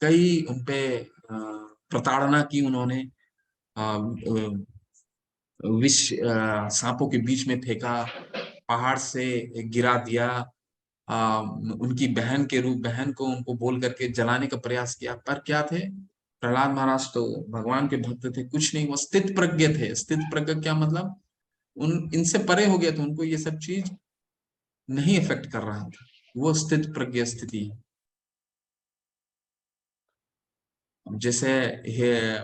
कई उनपे प्रताड़ना की उन्होंने। विष सांपों के बीच में फेंका, पहाड़ से गिरा दिया, उनकी बहन को उनको बोल करके जलाने का प्रयास किया। पर क्या थे? प्रहलाद महाराज तो भगवान के भक्त थे, कुछ नहीं, वो स्थित प्रज्ञ थे। स्थित प्रज्ञ क्या मतलब? उन इनसे परे हो गया, तो उनको ये सब चीज नहीं इफेक्ट कर रहा था। वो स्थित प्रज्ञ स्थिति है। जैसे ये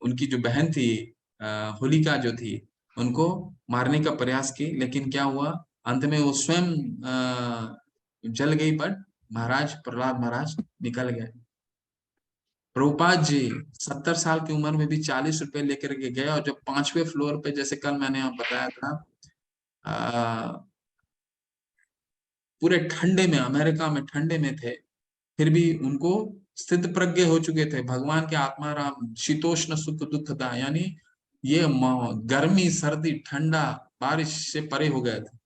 उनकी जो बहन थी होलिका जो थी, उनको मारने का प्रयास की, लेकिन क्या हुआ? अंत में वो स्वयं जल गई, बट महाराज प्रहलाद महाराज निकल गए। प्रभुपाद जी 70 साल की उम्र में भी 40 रुपए लेकर के गए, और जब 5वें फ्लोर पे, जैसे कल मैंने आप बताया था, आ, पूरे ठंडे में, अमेरिका में ठंडे में थे, फिर भी उनको स्थित प्रज्ञ हो चुके थे। भगवान के आत्माराम शीतोष्ण सुख दुखदा, यानी ये गर्मी सर्दी ठंडा बारिश से परे हो गए थे।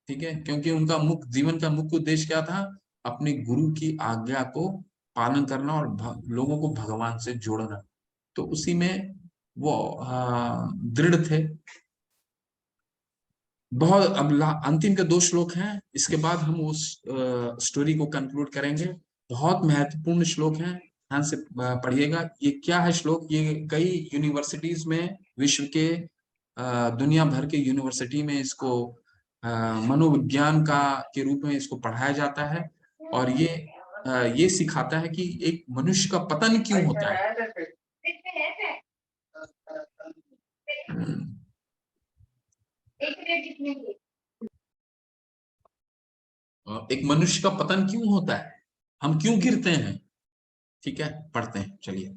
ठीक है। क्योंकि उनका मुख्य जीवन का मुख्य उद्देश्य क्या था? अपने गुरु की आज्ञा को पालन करना और लोगों को भगवान से जोड़ना। तो उसी में वो दृढ़ थे बहुत। अब अंतिम के 2 श्लोक हैं, इसके बाद हम उस स्टोरी को कंक्लूड करेंगे। बहुत महत्वपूर्ण श्लोक हैं, ध्यान से पढ़िएगा। ये क्या है श्लोक? ये कई यूनिवर्सिटीज में, विश्व के दुनिया भर के यूनिवर्सिटी में इसको मनोविज्ञान का के रूप में इसको पढ़ाया जाता है। और ये सिखाता है कि एक मनुष्य का पतन क्यों होता है। एक मनुष्य का पतन क्यों होता है, हम क्यों गिरते हैं। ठीक है, पढ़ते हैं, चलिए।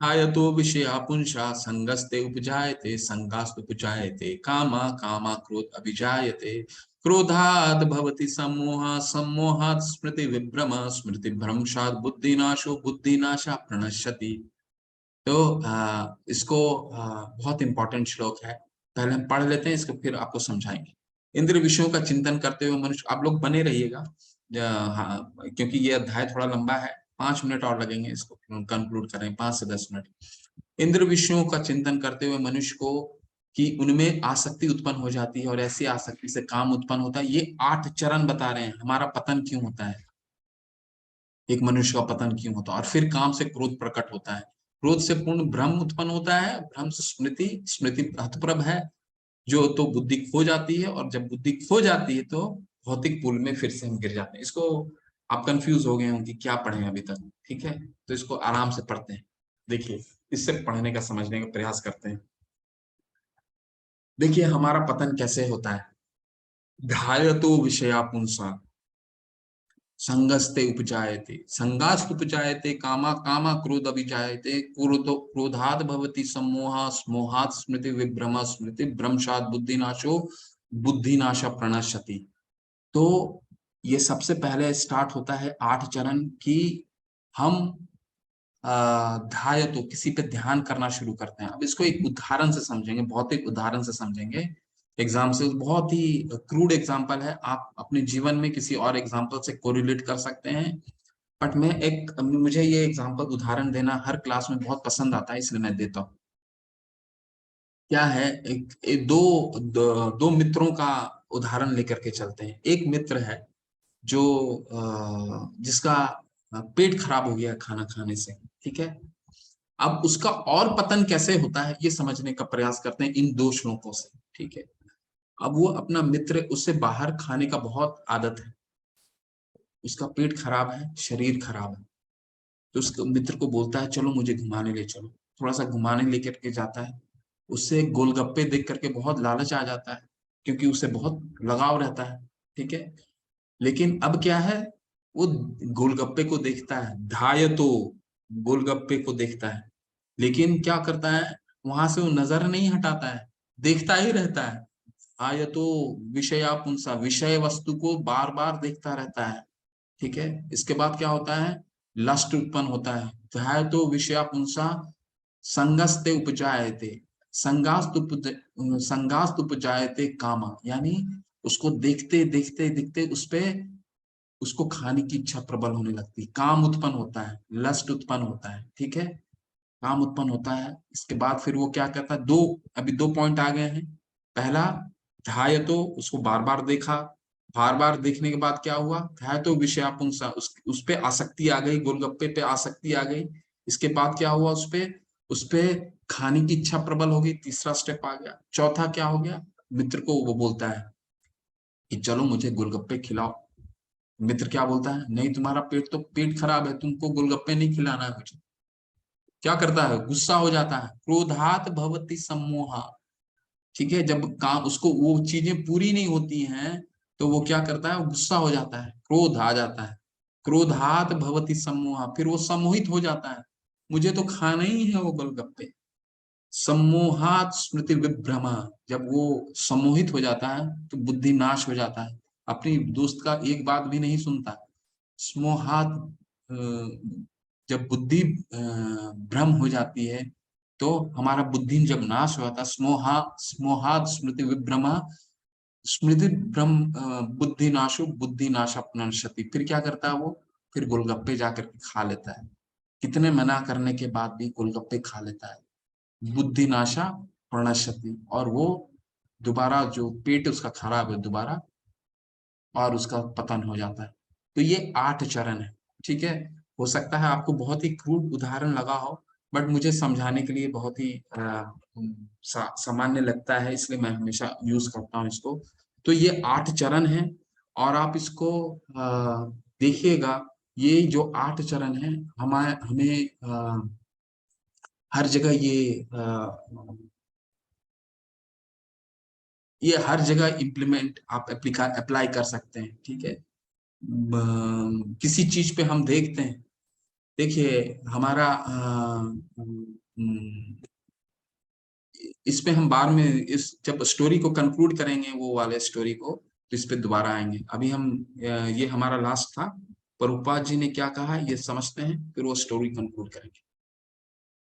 आयतो विषया पुंसा संगस्ते उपजायते संगास्तु पुजायते कामा कामा क्रोध अभिजायते क्रोधात् भवति सम्मोह सम्मोहात् स्मृति विभ्रम स्मृति भ्रंशात् बुद्धिनाशो बुद्धिनाशा प्रणश्यति। तो इसको बहुत इंपॉर्टेंट श्लोक है, पहले हम पढ़ लेते हैं, इसको फिर आपको समझाएंगे। इंद्र विषयों का चिंतन करते हुए मनुष्य, आप लोग बने रहिएगा। हाँ, क्योंकि ये अध्याय थोड़ा लंबा है, 5 मिनट और लगेंगे इसको कंक्लूड करें, 5 से 10 मिनट। इंद्र विषयों का चिंतन करते हुए मनुष्य को कि उनमें आसक्ति उत्पन्न हो जाती है और ऐसी आसक्ति से काम उत्पन्न होता है। ये 8 चरण बता रहे हैं हमारा पतन क्यों होता है, एक मनुष्य का पतन क्यों होता है। और फिर काम से क्रोध प्रकट होता है, क्रोध से पूर्ण भ्रम उत्पन्न होता है, भ्रम से स्मृति, स्मृति हतप्रभ है जो तो बुद्धि खो जाती है, और जब बुद्धि खो जाती है तो भौतिक पुल में फिर से हम गिर जाते हैं। इसको आप कंफ्यूज हो गए होंगे क्या पढ़े अभी तक, ठीक है, तो इसको आराम से पढ़ते हैं। देखिए, इससे पढ़ने का समझने का प्रयास करते हैं। देखिए हमारा पतन कैसे होता है। ध्यायतो विषया पुंसा संगस्ते उपजायते, संगास्त उपजायते, कामा कामा क्रोध अभिजायते, क्रोधाद भवति सम्मोहा, स्मोहात स्मृति विभ्रमा, स्मृति भ्रंशात बुद्धिनाशो, बुद्धिनाशा प्रणश्यति। तो ये सबसे पहले स्टार्ट होता है 8 चरण की हम ध्याय तो किसी पे ध्यान करना शुरू करते हैं। अब इसको एक उदाहरण से समझेंगे, भौतिक उदाहरण से समझेंगे। एग्जाम्पल बहुत ही क्रूड एग्जाम्पल है, आप अपने जीवन में किसी और एग्जाम्पल से कोरिलेट कर सकते हैं, बट मुझे ये एग्जाम्पल उदाहरण देना हर क्लास में बहुत पसंद आता है, इसलिए मैं देता हूँ। क्या है, दो मित्रों का उदाहरण लेकर के चलते हैं। एक मित्र है जो जिसका पेट खराब हो गया खाना खाने से, ठीक है। अब उसका और पतन कैसे होता है ये समझने का प्रयास करते हैं इन दो श्लोकों से, ठीक है। अब वो अपना मित्र, उससे बाहर खाने का बहुत आदत है, उसका पेट खराब है, शरीर खराब है, तो उसके मित्र को बोलता है चलो मुझे घुमाने ले चलो। थोड़ा सा घुमाने लेकर के जाता है, उससे गोलगप्पे देख करके बहुत लालच आ जाता है, क्योंकि उसे बहुत लगाव रहता है, ठीक है। लेकिन अब क्या है, वो गोलगप्पे को देखता है, धाय तो गोलगप्पे को देखता है, लेकिन क्या करता है, वहां से वो नजर नहीं हटाता है, देखता ही रहता है। आय तो विषयापुंसा, विषय वस्तु को बार बार देखता रहता है, ठीक है। इसके बाद क्या होता है, लस्ट उत्पन्न होता है। ध्याय तो विषयापुंसा संगस्ते उपजायते, संगास्त उपजायते कामा, यानी उसको देखते देखते देखते उसको खाने की इच्छा प्रबल होने लगती है, काम उत्पन्न होता है, लस्ट उत्पन्न होता है, ठीक है, काम उत्पन्न होता है। इसके बाद फिर वो क्या करता है, अभी 2 पॉइंट आ गए हैं। पहला, ध्याय तो उसको बार बार देखा, बार बार देखने के बाद क्या हुआ, ध्याय तो विषयापुंसा, उस पे आसक्ति आ गई, गोलगप्पे पे आसक्ति आ गई। इसके बाद क्या हुआ, उस पे खाने की इच्छा प्रबल हो गई, तीसरा स्टेप आ गया। चौथा क्या हो गया, मित्र को वो बोलता है कि चलो मुझे गोलगप्पे खिलाओ। मित्र क्या बोलता है, नहीं तुम्हारा पेट खराब है, तुमको गोलगप्पे नहीं खिलाना है मुझे। क्या करता है, गुस्सा हो जाता है, क्रोधात भवति सम्मोहा, ठीक है। जब काम उसको वो चीजें पूरी नहीं होती हैं तो वो क्या करता है, वो गुस्सा हो जाता है, क्रोध आ जाता है। क्रोधात भवति सम्मोहा, फिर वो सम्मोहित हो जाता है, मुझे तो खाना ही है वो गोलगप्पे। सम्मोहात स्मृति विभ्रमा, जब वो सम्मोहित हो जाता है तो बुद्धि नाश हो जाता है, अपनी दोस्त का एक बात भी नहीं सुनता। स्मोहात, जब बुद्धि भ्रम हो जाती है तो हमारा बुद्धि जब नाश होता है, स्मोहात स्मृति विभ्रमा, स्मृति भ्रम, बुद्धि नाशो, बुद्धि नाश अपनश्यति, फिर क्या करता है वो, फिर गोलगप्पे जाकर के खा लेता है। कितने मना करने के बाद भी गोलगप्पे खा लेता है, बुद्धि नाशा प्रणश्यति, और वो दोबारा जो पेट उसका खराब है दोबारा, और उसका पतन हो जाता है। तो ये 8 चरण है, ठीक है। हो सकता है आपको बहुत ही क्रूड उदाहरण लगा हो, बट मुझे समझाने के लिए बहुत ही सामान्य लगता है, इसलिए मैं हमेशा यूज करता हूँ इसको। तो ये 8 चरण है, और आप इसको देखिएगा, ये जो 8 चरण है हमें हर जगह ये हर जगह इम्प्लीमेंट आप अप्लाई कर सकते हैं, ठीक है। किसी चीज पे हम देखते हैं, देखिए हमारा इस पे हम बाद में, इस जब स्टोरी को कंक्लूड करेंगे वो वाले स्टोरी को, तो इस पे दोबारा आएंगे। अभी हम ये हमारा लास्ट था, प्रभुपाद जी ने क्या कहा ये समझते हैं, फिर वो स्टोरी कंक्लूड करेंगे।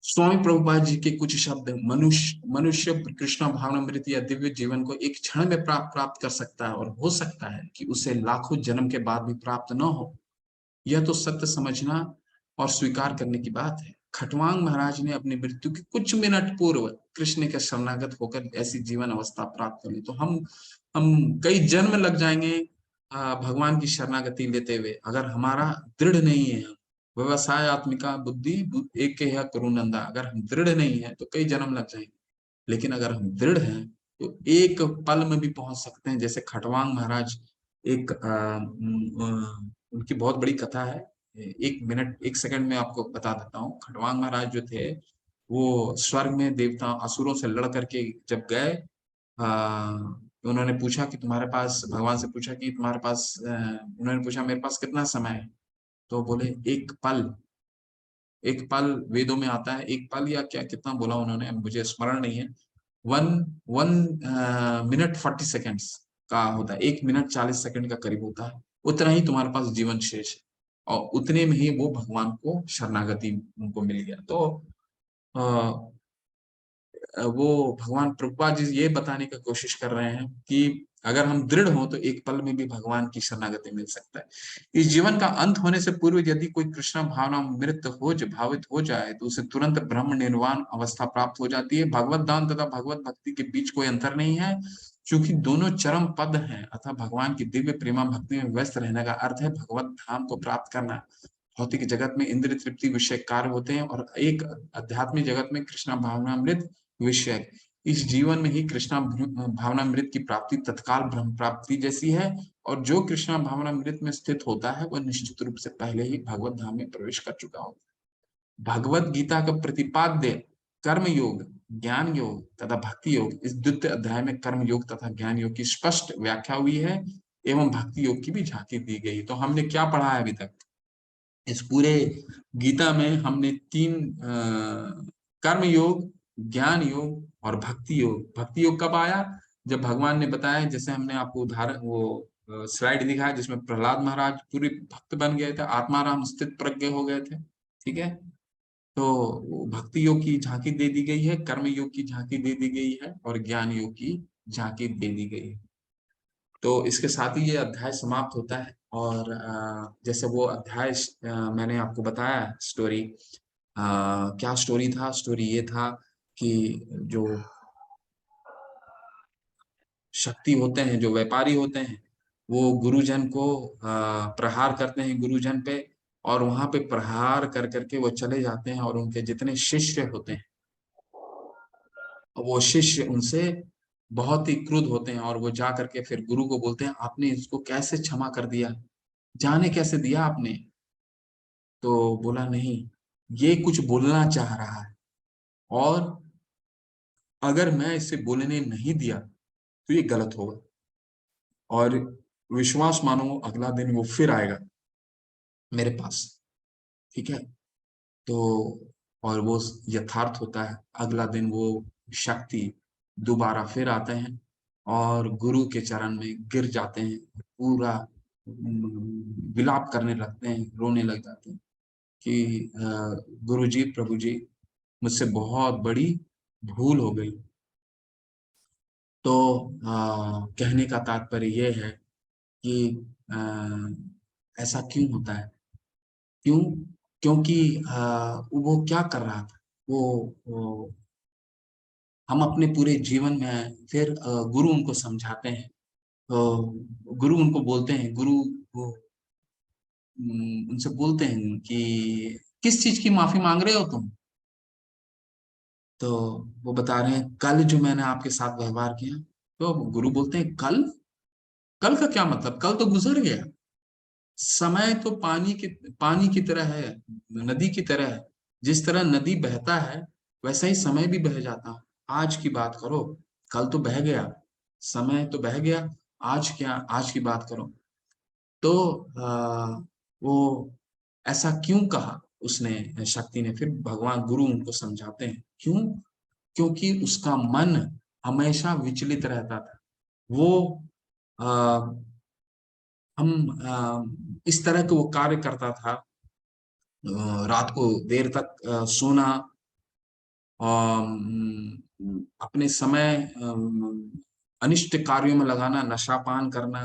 स्वामी प्रभुपाद जी के कुछ शब्द, मनुष्य कृष्ण भावनामृत या दिव्य जीवन को एक क्षण में प्राप्त कर सकता है, और हो सकता है कि उसे लाखों जन्म के बाद भी प्राप्त न हो। यह तो सत्य समझना और स्वीकार करने की बात है। खटवांग महाराज ने अपनी मृत्यु के कुछ मिनट पूर्व कृष्ण के शरणागत होकर ऐसी जीवन अवस्था प्राप्त कर ली। तो हम कई जन्म लग जाएंगे भगवान की शरणागति लेते हुए, अगर हमारा दृढ़ नहीं है। व्यवसाय आत्मिका बुद्धि एक के करुण नंदा, अगर हम दृढ़ नहीं है तो कई जन्म लग जाएंगे, लेकिन अगर हम दृढ़ हैं तो एक पल में भी पहुंच सकते हैं। जैसे खटवांग महाराज, एक उनकी बहुत बड़ी कथा है। 1 मिनट 1 सेकंड में आपको बता देता हूँ। खटवांग महाराज जो थे वो स्वर्ग में देवता असुरों से लड़ करके जब गए, उन्होंने पूछा कि तुम्हारे पास, भगवान से पूछा कि तुम्हारे पास, उन्होंने पूछा मेरे पास कितना समय है, तो बोले एक पल। एक पल वेदों में आता है, एक पल या क्या कितना बोला उन्होंने, मुझे स्मरण नहीं है। वन वन मिनट 40 सेकेंड्स का होता है, 1 मिनट 40 सेकंड का करीब होता है। उतना ही तुम्हारे पास जीवन शेष है, और उतने में ही वो भगवान को शरणागति उनको मिल गया। तो वो भगवान प्रभुपाद जी ये बताने की कोशिश कर रहे हैं कि अगर हम दृढ़ हों तो एक पल में भी भगवान की शरणागति मिल सकता है। इस जीवन का अंत होने से पूर्व यदि कोई कृष्ण भावना मृत भावित हो जाए तो उसे तुरंत ब्रह्म निर्वाण अवस्था प्राप्त हो जाती है। भगवत दान तथा भगवत भक्ति के बीच कोई अंतर नहीं है, क्योंकि दोनों चरम पद हैं। अतः भगवान की दिव्य प्रेमा भक्ति में व्यस्त रहने का अर्थ है भगवत धाम को प्राप्त करना। भौतिक जगत में इंद्रिय तृप्ति विषय कार्य होते हैं और एक आध्यात्मिक जगत में कृष्णा भावनामृत विषय। इस जीवन में ही कृष्णा भावनामृत की प्राप्ति तत्काल ब्रह्म प्राप्ति जैसी है, और जो कृष्णा भावनामृत में स्थित होता है वह निश्चित रूप से पहले ही भगवत धाम में प्रवेश कर चुका होता है। भगवत गीता का प्रतिपाद्य कर्म योग, ज्ञान योग तथा भक्ति योग, इस द्वितीय अध्याय में कर्म योग तथा ज्ञान योग की स्पष्ट व्याख्या हुई है एवं भक्ति योग की भी झांकी दी गई। तो हमने क्या पढ़ा है अभी तक? इस पूरे गीता में हमने 3 कर्म योग, ज्ञान योग और भक्ति योग। भक्ति योग कब आया? जब भगवान ने बताया, जैसे हमने आपको उदाहरण वो स्लाइड दिखाया जिसमें प्रहलाद महाराज पूरे भक्त बन गए थे, आत्माराम स्थित प्रज्ञ हो गए थे। ठीक है, तो भक्ति योग की झांकी दे दी गई है, कर्म योग की झांकी दे दी गई है और ज्ञान योग की झांकी दे दी गई है। तो इसके साथ ही ये अध्याय समाप्त होता है। और जैसे वो अध्याय मैंने आपको बताया स्टोरी, क्या स्टोरी था? स्टोरी ये था कि जो शक्ति होते हैं, जो व्यापारी होते हैं, वो गुरुजन को प्रहार करते हैं गुरुजन पे, और वहां पे प्रहार कर करके वो चले जाते हैं, और उनके जितने शिष्य होते हैं वो शिष्य उनसे बहुत ही क्रुद्ध होते हैं, और वो जा करके फिर गुरु को बोलते हैं आपने इसको कैसे क्षमा कर दिया, जाने कैसे दिया आपने? तो बोला नहीं, ये कुछ बोलना चाह रहा है, और अगर मैं इसे बोलने नहीं दिया तो ये गलत होगा, और विश्वास मानो अगला दिन वो फिर आएगा मेरे पास। ठीक है, तो और वो यथार्थ होता है। अगला दिन वो शक्ति दोबारा फिर आते हैं और गुरु के चरण में गिर जाते हैं, पूरा विलाप करने लगते हैं, रोने लग जाते हैं कि गुरु जी, प्रभु जी, मुझसे बहुत बड़ी भूल हो गई। तो कहने का तात्पर्य यह है कि ऐसा क्यों होता है? क्यों? क्योंकि वो क्या कर रहा था, वो हम अपने पूरे जीवन में फिर गुरु उनको समझाते हैं, तो गुरु उनको बोलते हैं, गुरु वो उनसे बोलते हैं कि किस चीज की माफी मांग रहे हो तुम? तो वो बता रहे हैं कल जो मैंने आपके साथ व्यवहार किया। तो गुरु बोलते हैं कल? कल का क्या मतलब? कल तो गुजर गया। समय तो पानी की तरह है, नदी की तरह है। जिस तरह नदी बहता है वैसा ही समय भी बह जाता है। आज की बात करो, कल तो बह गया, समय तो बह गया, आज क्या, आज की बात करो। तो वो ऐसा क्यों कहा उसने, शक्ति ने? फिर भगवान गुरु उनको समझाते हैं क्यों। क्योंकि उसका मन हमेशा विचलित रहता था। वो आ, इस तरह के वो कार्य करता था, रात को देर तक सोना, अपने समय अनिष्ट कार्यों में लगाना, नशापान करना,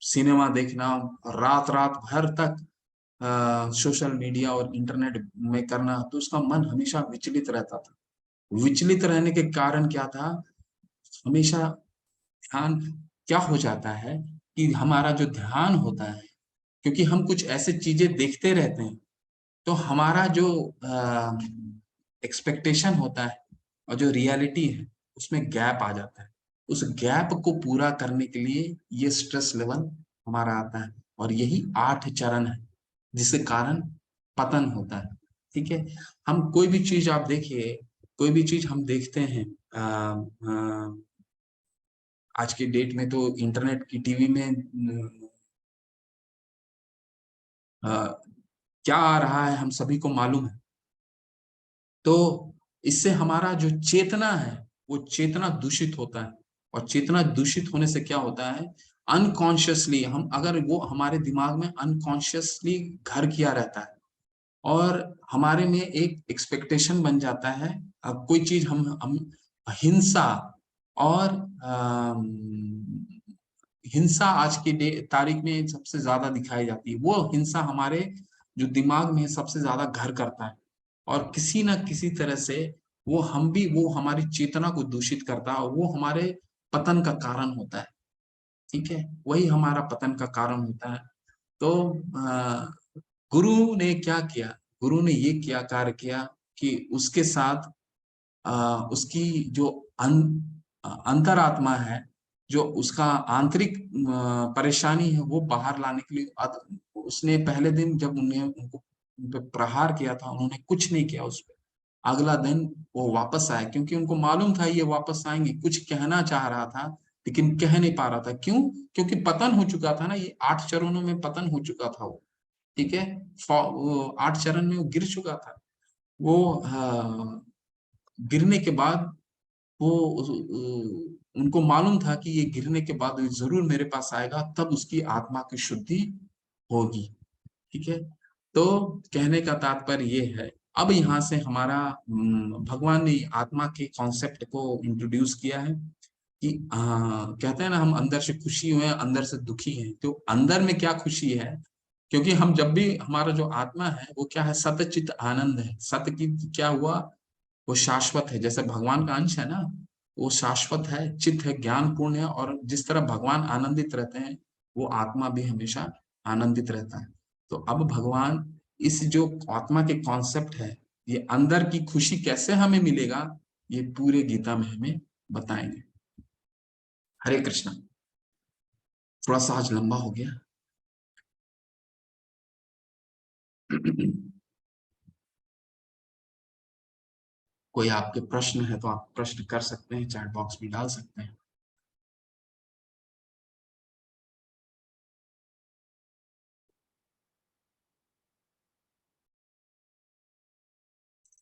सिनेमा देखना, रात रात भर तक सोशल मीडिया और इंटरनेट में करना, तो उसका मन हमेशा विचलित रहता था। विचलित रहने के कारण क्या था, हमेशा ध्यान क्या हो जाता है कि हमारा जो ध्यान होता है, क्योंकि हम कुछ ऐसे चीजें देखते रहते हैं, तो हमारा जो एक्सपेक्टेशन होता है और जो रियलिटी है उसमें गैप आ जाता है। उस गैप को पूरा करने के लिए ये स्ट्रेस लेवल हमारा आता है, और यही 8 चरण है जिसके कारण पतन होता है। ठीक है, हम कोई भी चीज आप देखिए, कोई भी चीज हम देखते हैं, आज की डेट में तो इंटरनेट की टीवी में क्या आ रहा है हम सभी को मालूम है। तो इससे हमारा जो चेतना है वो चेतना दूषित होता है, और चेतना दूषित होने से क्या होता है, अनकॉन्शियसली हम, अगर वो हमारे दिमाग में अनकॉन्शियसली घर किया रहता है, और हमारे में एक एक्सपेक्टेशन बन जाता है। अब कोई चीज हम हिंसा और हिंसा आज की तारीख में सबसे ज्यादा दिखाई जाती है। वो हिंसा हमारे जो दिमाग में सबसे ज्यादा घर करता है, और किसी ना किसी तरह से वो हमारी चेतना को दूषित करता है, और वो हमारे पतन का कारण होता है। ठीक है, वही हमारा पतन का कारण होता है। तो गुरु ने क्या किया, गुरु ने ये किया, कार्य किया कि उसके साथ उसकी जो अंतरात्मा है, जो उसका आंतरिक परेशानी है, वो बाहर लाने के लिए उसने पहले दिन जब उन्हें उनको उन पे प्रहार किया था, उन्होंने कुछ नहीं किया उस पे। अगला दिन वो वापस आए, क्योंकि उनको मालूम था ये वापस आएंगे। कुछ कहना चाह रहा था लेकिन कह नहीं पा रहा था, क्यों? क्योंकि पतन हो चुका था ना, ये 8 चरणों में पतन हो चुका था वो। ठीक है, वो 8 चरण में वो गिर चुका था। वो गिरने के बाद वो उनको मालूम था कि ये गिरने के बाद जरूर मेरे पास आएगा, तब उसकी आत्मा की शुद्धि होगी। ठीक है, तो कहने का तात्पर्य ये है। अब यहाँ से हमारा भगवान ने आत्मा के कॉन्सेप्ट को इंट्रोड्यूस किया है कि कहते हैं ना, हम अंदर से खुशी हुए हैं, अंदर से दुखी हैं। तो अंदर में क्या खुशी है, क्योंकि हम जब भी, हमारा जो आत्मा है वो क्या है, सत चित आनंद है। सत्य की क्या हुआ, वो शाश्वत है, जैसे भगवान का अंश है ना, वो शाश्वत है, चित्त है, ज्ञान पूर्ण है, और जिस तरह भगवान आनंदित रहते हैं, वो आत्मा भी हमेशा आनंदित रहता है। तो अब भगवान इस जो आत्मा के कॉन्सेप्ट है, ये अंदर की खुशी कैसे हमें मिलेगा, ये पूरे गीता में हमें बताएंगे। हरे कृष्णा। थोड़ा सा आज लंबा हो गया। कोई आपके प्रश्न है तो आप प्रश्न कर सकते हैं, चैट बॉक्स में डाल सकते हैं।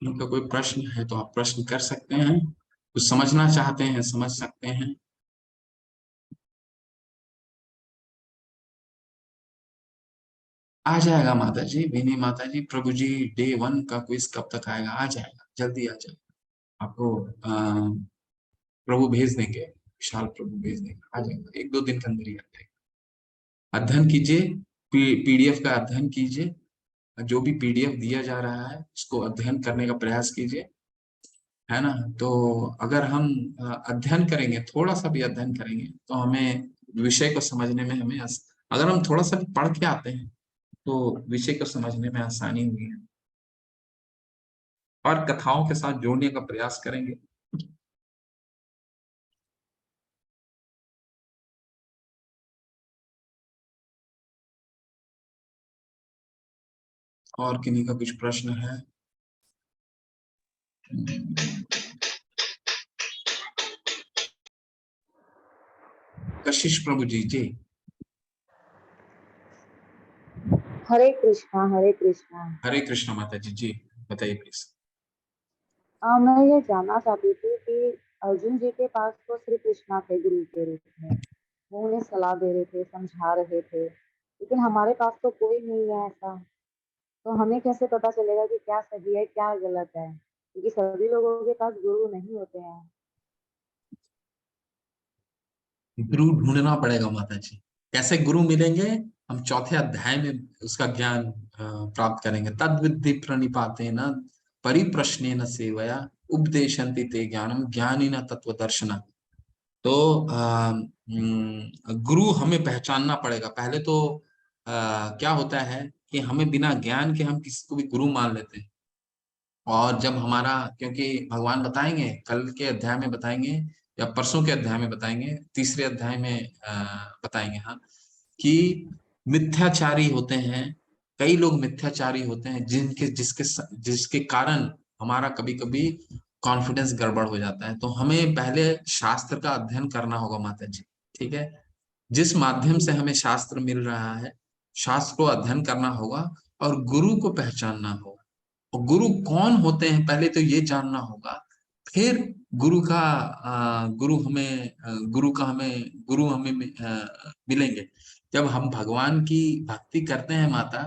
उनका कोई प्रश्न है तो आप प्रश्न कर सकते हैं, कुछ समझना चाहते हैं समझ सकते हैं। आ जाएगा माता जी, विनी माता जी, प्रभु जी डे 1 का क्विज कब तक आएगा? आ जाएगा, जल्दी आ जाएगा। आपको प्रभु भेज देंगे, विशाल प्रभु भेज देंगे, आ जाएगा, 1-2 दिन के अंदर ही आ जाएगा। अध्ययन कीजिए, पीडीएफ का अध्ययन कीजिए, जो भी पीडीएफ दिया जा रहा है उसको अध्ययन करने का प्रयास कीजिए, है ना। तो अगर हम अध्ययन करेंगे, थोड़ा सा भी अध्ययन करेंगे, तो हमें विषय को समझने में अगर हम थोड़ा सा भी पढ़ के आते हैं तो विषय को समझने में आसानी हुई है, और कथाओं के साथ जोड़ने का प्रयास करेंगे। और किन्हीं का कुछ प्रश्न है? कशिश प्रभु जी जी। हरे कृष्णा हरे कृष्णा। हरे कृष्ण माता जी जी, बताइए प्लीज। मैं ये जानना चाहती थी कि अर्जुन जी के पास तो श्री कृष्णा थे गुरु के रूप में, वो उन्हें सलाह दे रहे थे, समझा रहे थे, लेकिन हमारे पास तो कोई नहीं है ऐसा। तो हमें कैसे पता चलेगा कि क्या सही है क्या गलत है, क्योंकि सभी लोगों के पास गुरु नहीं होते हैं। गुरु ढूंढना पड़ेगा माता जी। कैसे गुरु मिलेंगे? हम चौथे अध्याय में उसका ज्ञान प्राप्त करेंगे। तद विद्धि प्रणिपातेन परिप्रश्नेन सेवया उपदेशन्ति ते ज्ञानम ज्ञानिनः तत्वदर्शिनः। तो गुरु हमें पहचानना पड़ेगा। पहले तो क्या होता है कि हमें बिना ज्ञान के हम किसी को भी गुरु मान लेते हैं। और जब हमारा, क्योंकि भगवान बताएंगे, कल के अध्याय में बताएंगे या परसों के अध्याय में बताएंगे, तीसरे अध्याय में बताएंगे, हाँ, कि मिथ्याचारी होते हैं, कई लोग मिथ्याचारी होते हैं जिनके जिसके जिसके कारण हमारा कभी कभी कॉन्फिडेंस गड़बड़ हो जाता है। तो हमें पहले शास्त्र का अध्ययन करना होगा माता जी, ठीक है। जिस माध्यम से हमें शास्त्र मिल रहा है, शास्त्र को अध्ययन करना होगा और गुरु को पहचानना होगा। और गुरु कौन होते हैं पहले तो ये जानना होगा। फिर गुरु हमें मिलेंगे। जब हम भगवान की भक्ति करते हैं माता,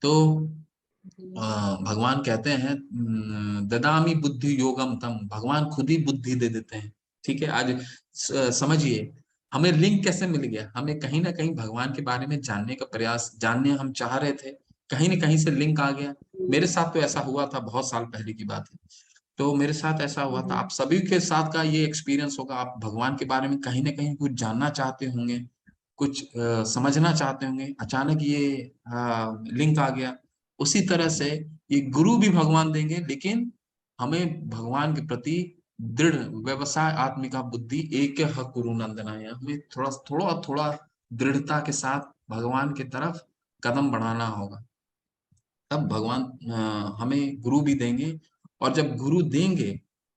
तो जी, भगवान कहते हैं ददामी बुद्धि योगम तम, भगवान खुद ही बुद्धि दे देते हैं। ठीक है, आज समझिए हमें लिंक कैसे मिल गया। हमें कहीं ना कहीं भगवान के बारे में जानने का प्रयास, जानने हम चाह रहे थे, कहीं ना कहीं से लिंक आ गया। जी, मेरे साथ तो ऐसा हुआ था, बहुत साल पहले की बात है। तो मेरे साथ ऐसा हुआ था, जी, आप सभी के साथ का ये एक्सपीरियंस होगा। आप भगवान के बारे में कहीं ना कहीं कुछ जानना चाहते होंगे, कुछ समझना चाहते होंगे, अचानक ये लिंक आ गया। उसी तरह से ये गुरु भी भगवान देंगे, लेकिन हमें भगवान के प्रति दृढ़ व्यवसाय आत्मिका बुद्धि एक कुरु नंदनाय, हमें थोड़ा थोड़ा थोड़ा दृढ़ता के साथ भगवान की तरफ कदम बढ़ाना होगा। तब भगवान हमें गुरु भी देंगे। और जब गुरु देंगे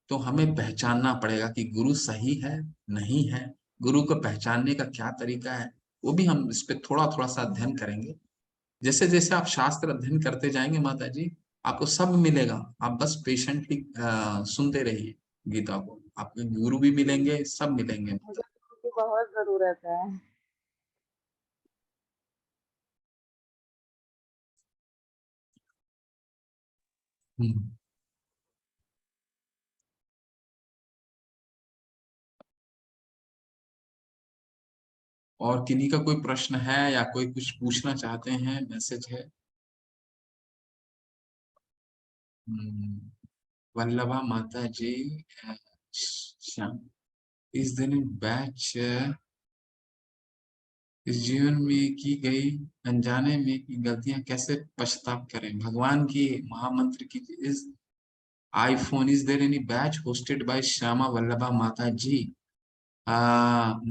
तो हमें पहचानना पड़ेगा कि गुरु सही है, नहीं है। गुरु को पहचानने का क्या तरीका है, वो भी हम इस पे थोड़ा थोड़ा सा अध्ययन करेंगे। जैसे जैसे आप शास्त्र अध्ययन करते जाएंगे माता जी, आपको सब मिलेगा। आप बस पेशेंटली सुनते रहिए गीता को, आपके गुरु भी जी। मिलेंगे, सब मिलेंगे। मुझे उसकी बहुत ज़रूरत है। हम्म। और किन्हीं का कोई प्रश्न है या कोई कुछ पूछना चाहते हैं, मैसेज है? हम्म, वल्लभा माता जी, अ, श्याम, इस दिन बैच इस जीवन में की गई अनजाने में की गलतियां कैसे पछताप करें, भगवान की महामंत्र की इस iPhone, is there any batch hosted by Shyama Vallabha Mata जी? हाँ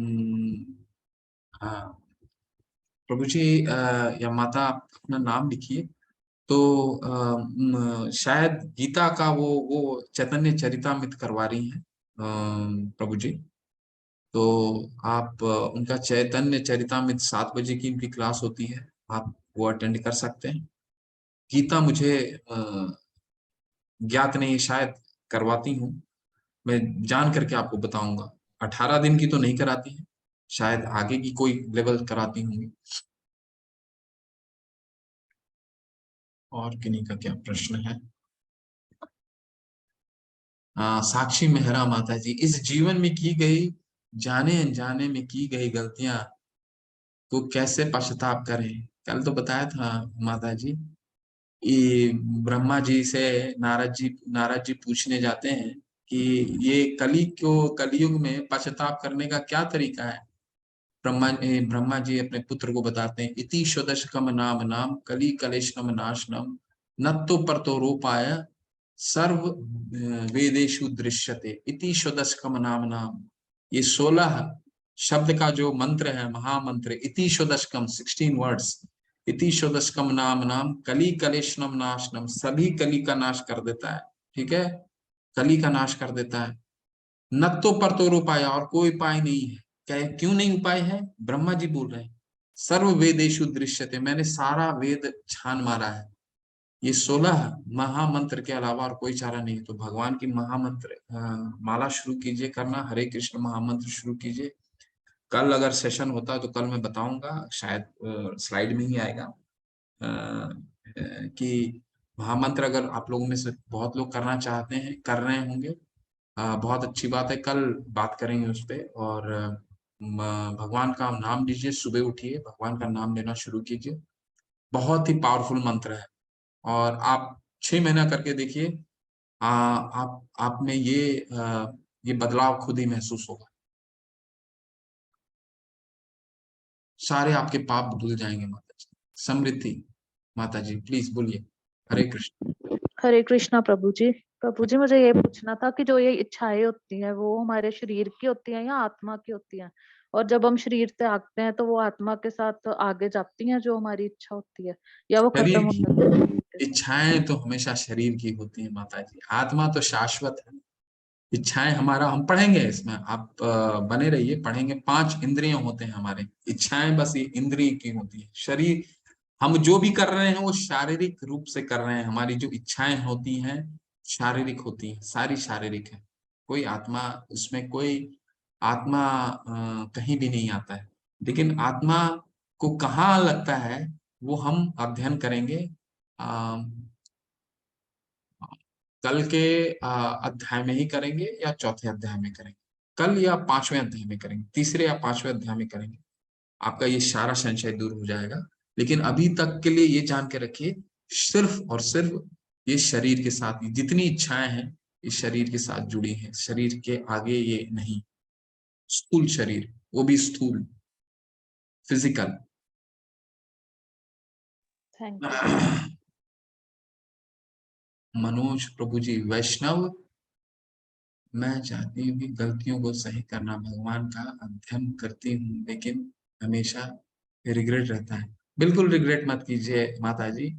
प्रभु जी, या माता आप अपना नाम लिखिए। तो शायद गीता का वो चैतन्य चरितामृत करवा रही हैं प्रभु जी। तो आप उनका चैतन्य चरितामृत 7 बजे की उनकी क्लास होती है, आप वो अटेंड कर सकते हैं। गीता मुझे ज्ञात नहीं है, शायद करवाती हूँ, मैं जान करके आपको बताऊंगा। 18 दिन की तो नहीं कराती है, शायद आगे की कोई लेवल कराती होंगी। और किन्हीं का क्या प्रश्न है? साक्षी मेहरा माता जी, इस जीवन में की गई जाने अनजाने में की गई गलतियां को कैसे पश्चाताप करें? कल तो बताया था माता जी, ये ब्रह्मा जी से नारद जी पूछने जाते हैं कि ये कलयुग में पश्चाताप करने का क्या तरीका है। ब्रह्मा जी अपने पुत्र को बताते हैं, इति षोडशकम नाम नाम कली कलेशनम नाशनम नत्तो परतो रूपाय सर्व वेदेषु दृश्यते। इति षोडशकम नाम नाम, ये 16 शब्द का जो मंत्र है, महामंत्र इति षोडशकम, 16 वर्ड्स। इति षोडशकम नाम नाम कली कलेशनम नाशनम, सभी कली का नाश कर देता है। ठीक है, कली का नाश कर देता है। नत्तो परतो उपाय, और कोई उपाय नहीं है। क्या, क्यों नहीं उपाय है? ब्रह्मा जी बोल रहे हैं, सर्व वेदेषु दृश्यते, मैंने सारा वेद छान मारा है। ये 16 महामंत्र के अलावा और कोई चारा नहीं। तो भगवान की महामंत्र माला शुरू कीजिए करना, हरे कृष्ण महामंत्र शुरू कीजिए। कल अगर सेशन होता तो कल मैं बताऊंगा, शायद स्लाइड में ही आएगा कि महामंत्र अगर आप लोगों में से बहुत लोग करना चाहते हैं, कर रहे होंगे, बहुत अच्छी बात है। कल बात करेंगे उस पे। और भगवान का नाम लीजिए, सुबह उठिए भगवान का नाम लेना शुरू कीजिए। बहुत ही पावरफुल मंत्र है और आप 6 महीना करके देखिए। आप में ये बदलाव खुद ही महसूस होगा। सारे आपके पाप धुल जाएंगे माता जी। समृद्धि माता जी प्लीज बोलिए। हरे कृष्ण। हरे कृष्णा प्रभु जी। प्रभु जी मुझे ये पूछना था कि जो ये इच्छाएं होती हैं वो हमारे शरीर की होती हैं या आत्मा की होती हैं, और जब हम शरीर से आगते हैं तो वो आत्मा के साथ आगे जाती हैं जो हमारी इच्छा होती है, या वो खत्म शरीर हो की जाती है? इच्छाएं तो हमेशा शरीर की होती है माता जी, आत्मा तो शाश्वत है। इच्छाएं हमारा, हम पढ़ेंगे इसमें, आप बने रहिए, पढ़ेंगे। 5 इंद्रियां होते हैं हमारे, इच्छाएं बस ये इंद्रिय की होती है। शरीर, हम जो भी कर रहे हैं वो शारीरिक रूप से कर रहे हैं। हमारी जो इच्छाएं होती हैं शारीरिक होती हैं, सारी शारीरिक है। कोई आत्मा, उसमें कोई आत्मा कहीं भी नहीं आता है। लेकिन आत्मा को कहाँ लगता है वो हम अध्ययन करेंगे। कल के अध्याय में ही करेंगे या चौथे अध्याय में करेंगे, कल या 5वें अध्याय में करेंगे, तीसरे या 5वें अध्याय में करेंगे। आपका ये सारा संशय दूर हो जाएगा। लेकिन अभी तक के लिए ये जान के रखिए, सिर्फ और सिर्फ ये शरीर के साथ, जितनी इच्छाएं हैं इस शरीर के साथ जुड़ी हैं, शरीर के आगे ये नहीं। स्थूल शरीर, वो भी स्थूल, फिजिकल। थैंक यू प्रभु जी। मनोज प्रभु जी वैष्णव, मैं चाहती हूँ कि गलतियों को सही करना, भगवान का अध्ययन करती हूँ लेकिन हमेशा रिग्रेट रहता है। बिल्कुल रिग्रेट मत कीजिए माता जी।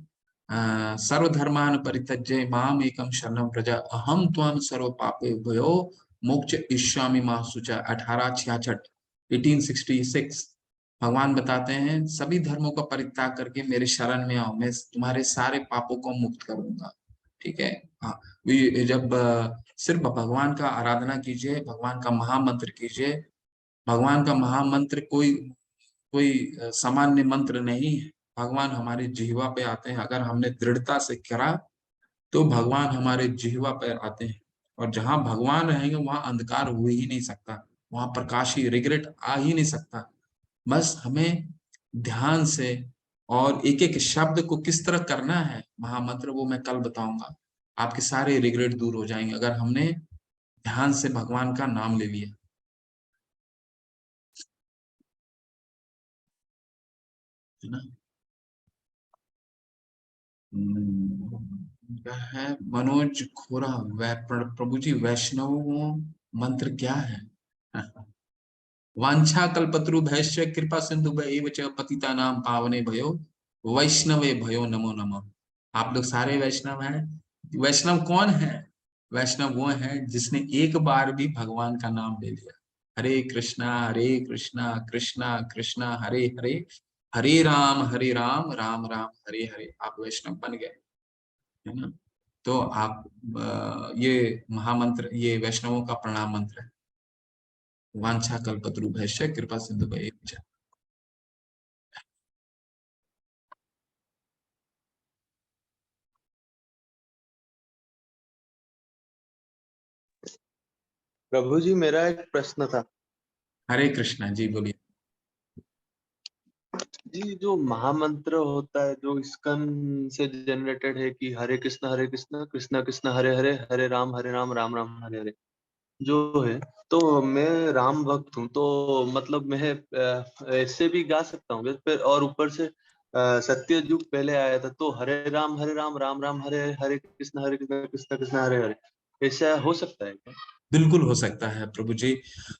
सर्वधर्मान परित्यज्य माम एकम शरणम प्रजा अहम त्वं सर्व पापे भयो मोक्ष इष्यामि मा शुचा। 1866 1866 भगवान बताते हैं सभी धर्मों का परित्याग करके मेरे शरण में आओ, मैं तुम्हारे सारे पापों को मुक्त करूंगा। ठीक है। हाँ, जब सिर्फ भगवान का आराधना कीजिए, भगवान का महामंत्र कीजिए। भगवान का महामंत्र कोई कोई सामान्य मंत्र नहीं है। भगवान हमारे जिह्वा पे आते हैं, अगर हमने दृढ़ता से करा तो भगवान हमारे जिह्वा पे आते हैं। और जहां भगवान रहेंगे वहां अंधकार हो ही नहीं सकता, वहां प्रकाश ही, रिग्रेट आ ही नहीं सकता। बस हमें ध्यान से और एक एक शब्द को किस तरह करना है महामंत्र, वो मैं कल बताऊंगा। आपके सारे रिग्रेट दूर हो जाएंगे अगर हमने ध्यान से भगवान का नाम ले लिया, है ना। क्या है मनोज खोरा, प्रभु जी वैष्णव मंत्र क्या है? वांछा कल्पतरुभ्यश्च कृपा सिंधु पतिता नाम पावने भयो वैष्णवे भयो नमो नमः। आप लोग सारे वैष्णव हैं। वैष्णव कौन है? वैष्णव वो है जिसने एक बार भी भगवान का नाम ले लिया। हरे कृष्णा कृष्णा कृष्णा हरे हरे, हरे राम राम राम हरे हरे। आप वैष्णव बन गए, है ना। तो आप ये महामंत्र, ये वैष्णवों का प्रणाम मंत्र है। वांछा कल्पतरुभ्यश्च कृपा सिंधुभ्येव च। प्रभु जी मेरा एक प्रश्न था। हरे कृष्णा जी बोलिए। जी जो महामंत्र होता है जो इस्कन से जनरेटेड है कि हरे कृष्ण कृष्ण कृष्ण हरे हरे, हरे राम राम राम हरे हरे जो है, तो मैं राम भक्त हूँ तो मतलब मैं ऐसे भी गा सकता हूँ फिर, और ऊपर से सत्य युग पहले आया था तो हरे राम राम राम हरे हरे, हरे कृष्ण कृष्ण कृष्ण हरे हरे, ऐसा हो सकता है क्या? बिल्कुल हो सकता है प्रभु जी।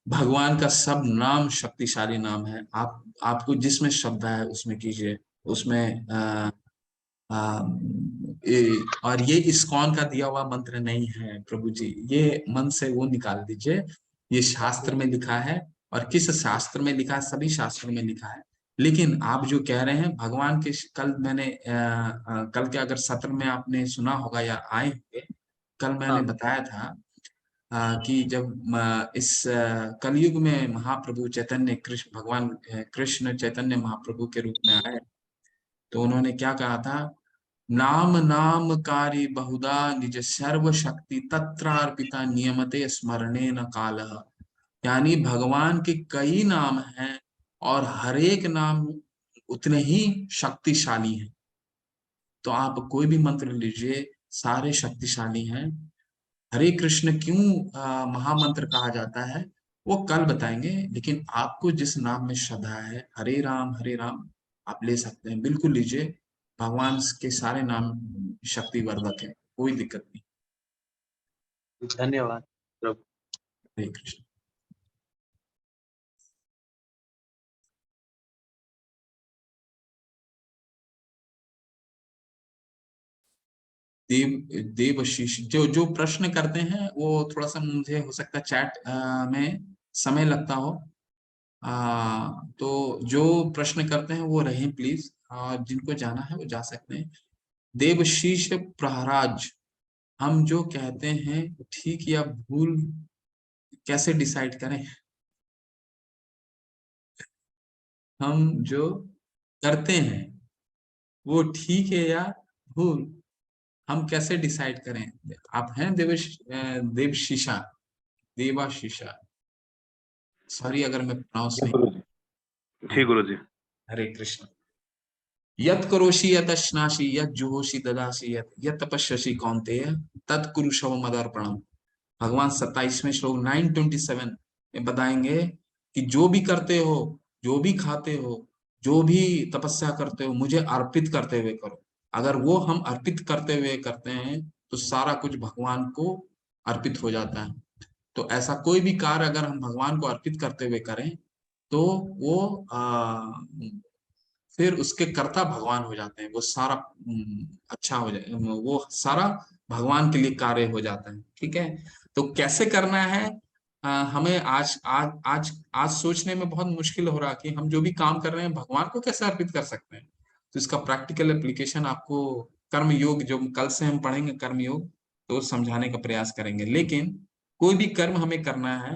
भगवान का सब नाम शक्तिशाली नाम है। आप, आपको जिसमें श्रद्धा है उसमें कीजिए, उसमें आ, और ये इस्कॉन का दिया हुआ मंत्र नहीं है प्रभु जी, ये मन से वो निकाल दीजिए। ये शास्त्र में लिखा है, और किस शास्त्र में लिखा है? सभी शास्त्रों में लिखा है। लेकिन आप जो कह रहे हैं भगवान के, कल मैंने कल के अगर सत्र में आपने सुना होगा या आए होंगे, कल मैंने हाँ बताया था कि जब इस कलयुग में महाप्रभु चैतन्य कृष्ण, भगवान कृष्ण चैतन्य महाप्रभु के रूप में आए, तो उन्होंने क्या कहा था? नाम नाम कारी बहुधा निज सर्व शक्ति तत्रार्पिता नियमते स्मरणे न काल। यानी भगवान के कई नाम हैं और हर एक नाम उतने ही शक्तिशाली हैं। तो आप कोई भी मंत्र लीजिए, सारे शक्तिशाली हैं। हरे कृष्ण क्यों महामंत्र कहा जाता है वो कल बताएंगे, लेकिन आपको जिस नाम में श्रद्धा है, हरे राम आप ले सकते हैं, बिल्कुल लीजिए। भगवान के सारे नाम शक्तिवर्धक है, कोई दिक्कत नहीं। धन्यवाद प्रभु। हरे कृष्ण। देवशीष जो जो प्रश्न करते हैं वो थोड़ा सा मुझे हो सकता है चैट में समय लगता हो, तो जो प्रश्न करते हैं वो रहें प्लीज, और जिनको जाना है वो जा सकते हैं। देवशीष प्रहराज, हम जो कहते हैं ठीक या भूल कैसे डिसाइड करें? हम जो करते हैं वो ठीक है या भूल, हम कैसे डिसाइड करें? आप हैं देवशीषा, देवाशीषा, सॉरी अगर मैं प्रोनाउंस नहीं। गुरु जी। जी गुरु जी। हरे कृष्ण। यत करोषि यत अश्नासि यत जुहोषि ददासि यत तपस्यसि कौन्तेय तत् कुरु शव मदर्पणम। भगवान 27वें श्लोक 927 में बताएंगे कि जो भी करते हो, जो भी खाते हो, जो भी तपस्या करते हो, मुझे अर्पित करते हुए करो। अगर वो हम अर्पित करते हुए करते हैं तो सारा कुछ भगवान को अर्पित हो जाता है। तो ऐसा कोई भी कार्य अगर हम भगवान को अर्पित करते हुए करें तो वो फिर उसके कर्ता भगवान हो जाते हैं। वो सारा अच्छा हो जाए, वो सारा भगवान के लिए कार्य हो जाता है। ठीक है, तो कैसे करना है हमें आज आज आज आज सोचने में बहुत मुश्किल हो रहा कि हम जो भी काम कर रहे हैं भगवान को कैसे अर्पित कर सकते हैं। तो इसका प्रैक्टिकल एप्लीकेशन आपको कर्म योग जो कल से हम पढ़ेंगे कर्म योग, तो समझाने का प्रयास करेंगे। लेकिन कोई भी कर्म हमें करना है,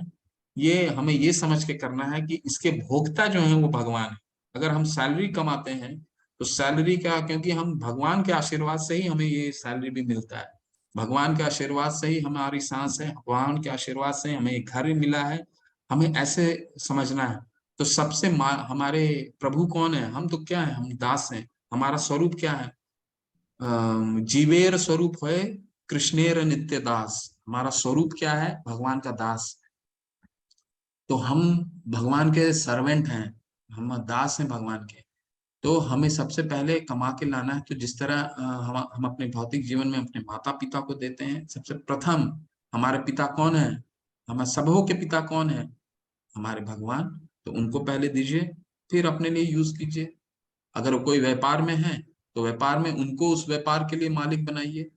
ये हमें ये समझ के करना है कि इसके भोक्ता जो है वो भगवान है। अगर हम सैलरी कमाते हैं तो सैलरी का, क्योंकि हम भगवान के आशीर्वाद से ही हमें ये सैलरी भी मिलता है, भगवान के आशीर्वाद से ही हमारी सांस है, भगवान के आशीर्वाद से हमें एक घर मिला है, हमें ऐसे समझना है। तो सबसे हमारे प्रभु कौन है? हम तो क्या है, हम दास हैं। हमारा स्वरूप क्या है? जीवेर स्वरूप है कृष्णेर नित्य दास। हमारा स्वरूप क्या है? भगवान का दास। तो हम भगवान के सर्वेंट हैं, हम दास हैं भगवान के। तो हमें सबसे पहले कमा के लाना है। तो जिस तरह हम अपने भौतिक जीवन में अपने माता पिता को देते हैं, सबसे प्रथम हमारे पिता कौन है? हमारे सबों के पिता कौन है? हमारे भगवान। तो उनको पहले दीजिए, फिर अपने लिए यूज कीजिए। अगर कोई व्यापार में है तो व्यापार में उनको उस व्यापार के लिए मालिक बनाइए।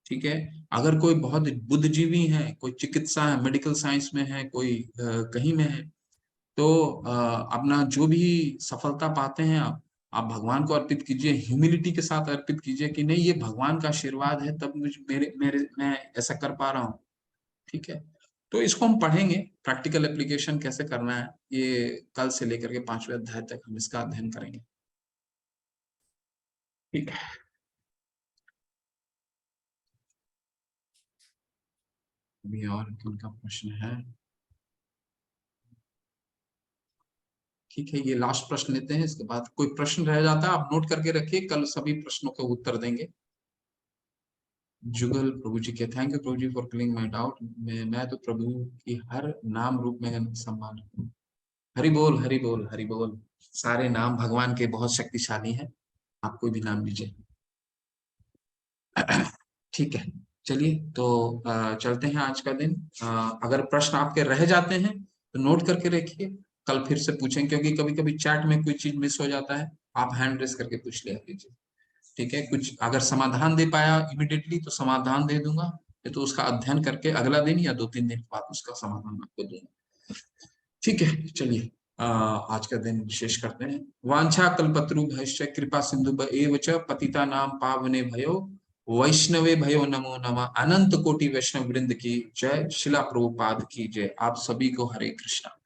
ठीक है, अगर कोई बहुत बुद्धिजीवी है, कोई चिकित्सा है, मेडिकल साइंस में है, कोई कहीं में है, तो अपना जो भी सफलता पाते हैं आप भगवान को अर्पित कीजिए, ह्यूमिलिटी के साथ अर्पित कीजिए कि नहीं ये भगवान का आशीर्वाद है तब मुझे मेरे मेरे मैं ऐसा कर पा रहा हूँ। ठीक है, तो इसको हम पढ़ेंगे, प्रैक्टिकल एप्लीकेशन कैसे करना है ये कल से लेकर के 5वें अध्याय तक हम इसका अध्ययन करेंगे। ठीक है, अभी और उनका प्रश्न है? ठीक है, ये लास्ट प्रश्न लेते हैं, इसके बाद कोई प्रश्न रह जाता है आप नोट करके रखिए, कल सभी प्रश्नों का उत्तर देंगे। जुगल प्रभु जी के thank you Prabhu ji for clearing my doubt. मैं तो प्रभु की हर नाम रूप में सम्मान करता हूं। हरि बोल हरि बोल हरि बोल। सारे नाम भगवान के बहुत शक्तिशाली हैं, आप कोई भी नाम लीजिए। ठीक है, चलिए तो चलते हैं आज का दिन। अगर प्रश्न आपके रह जाते हैं तो नोट करके रखिए, कल फिर से पूछें, क्योंकि कभी कभी चैट में कोई चीज मिस हो जाता है, आप हैंड रेस करके पूछ लिया कीजिए। ठीक है, कुछ अगर समाधान दे पाया इमिडिएटली तो समाधान दे दूंगा, तो उसका अध्ययन करके अगला दिन या 2-3 दिन बाद उसका समाधान आपको दूंगा। ठीक है, चलिए आज का दिन विशेष करते हैं। वांछा कल्पतरुभ्यश्च कृपा सिंधु एव च पतिता नाम पावने भयो वैष्णवे भयो नमो नमः। अनंत कोटि वैष्णव वृंद की जय, शिला प्रभुपाद की जय। आप सभी को हरे कृष्णा।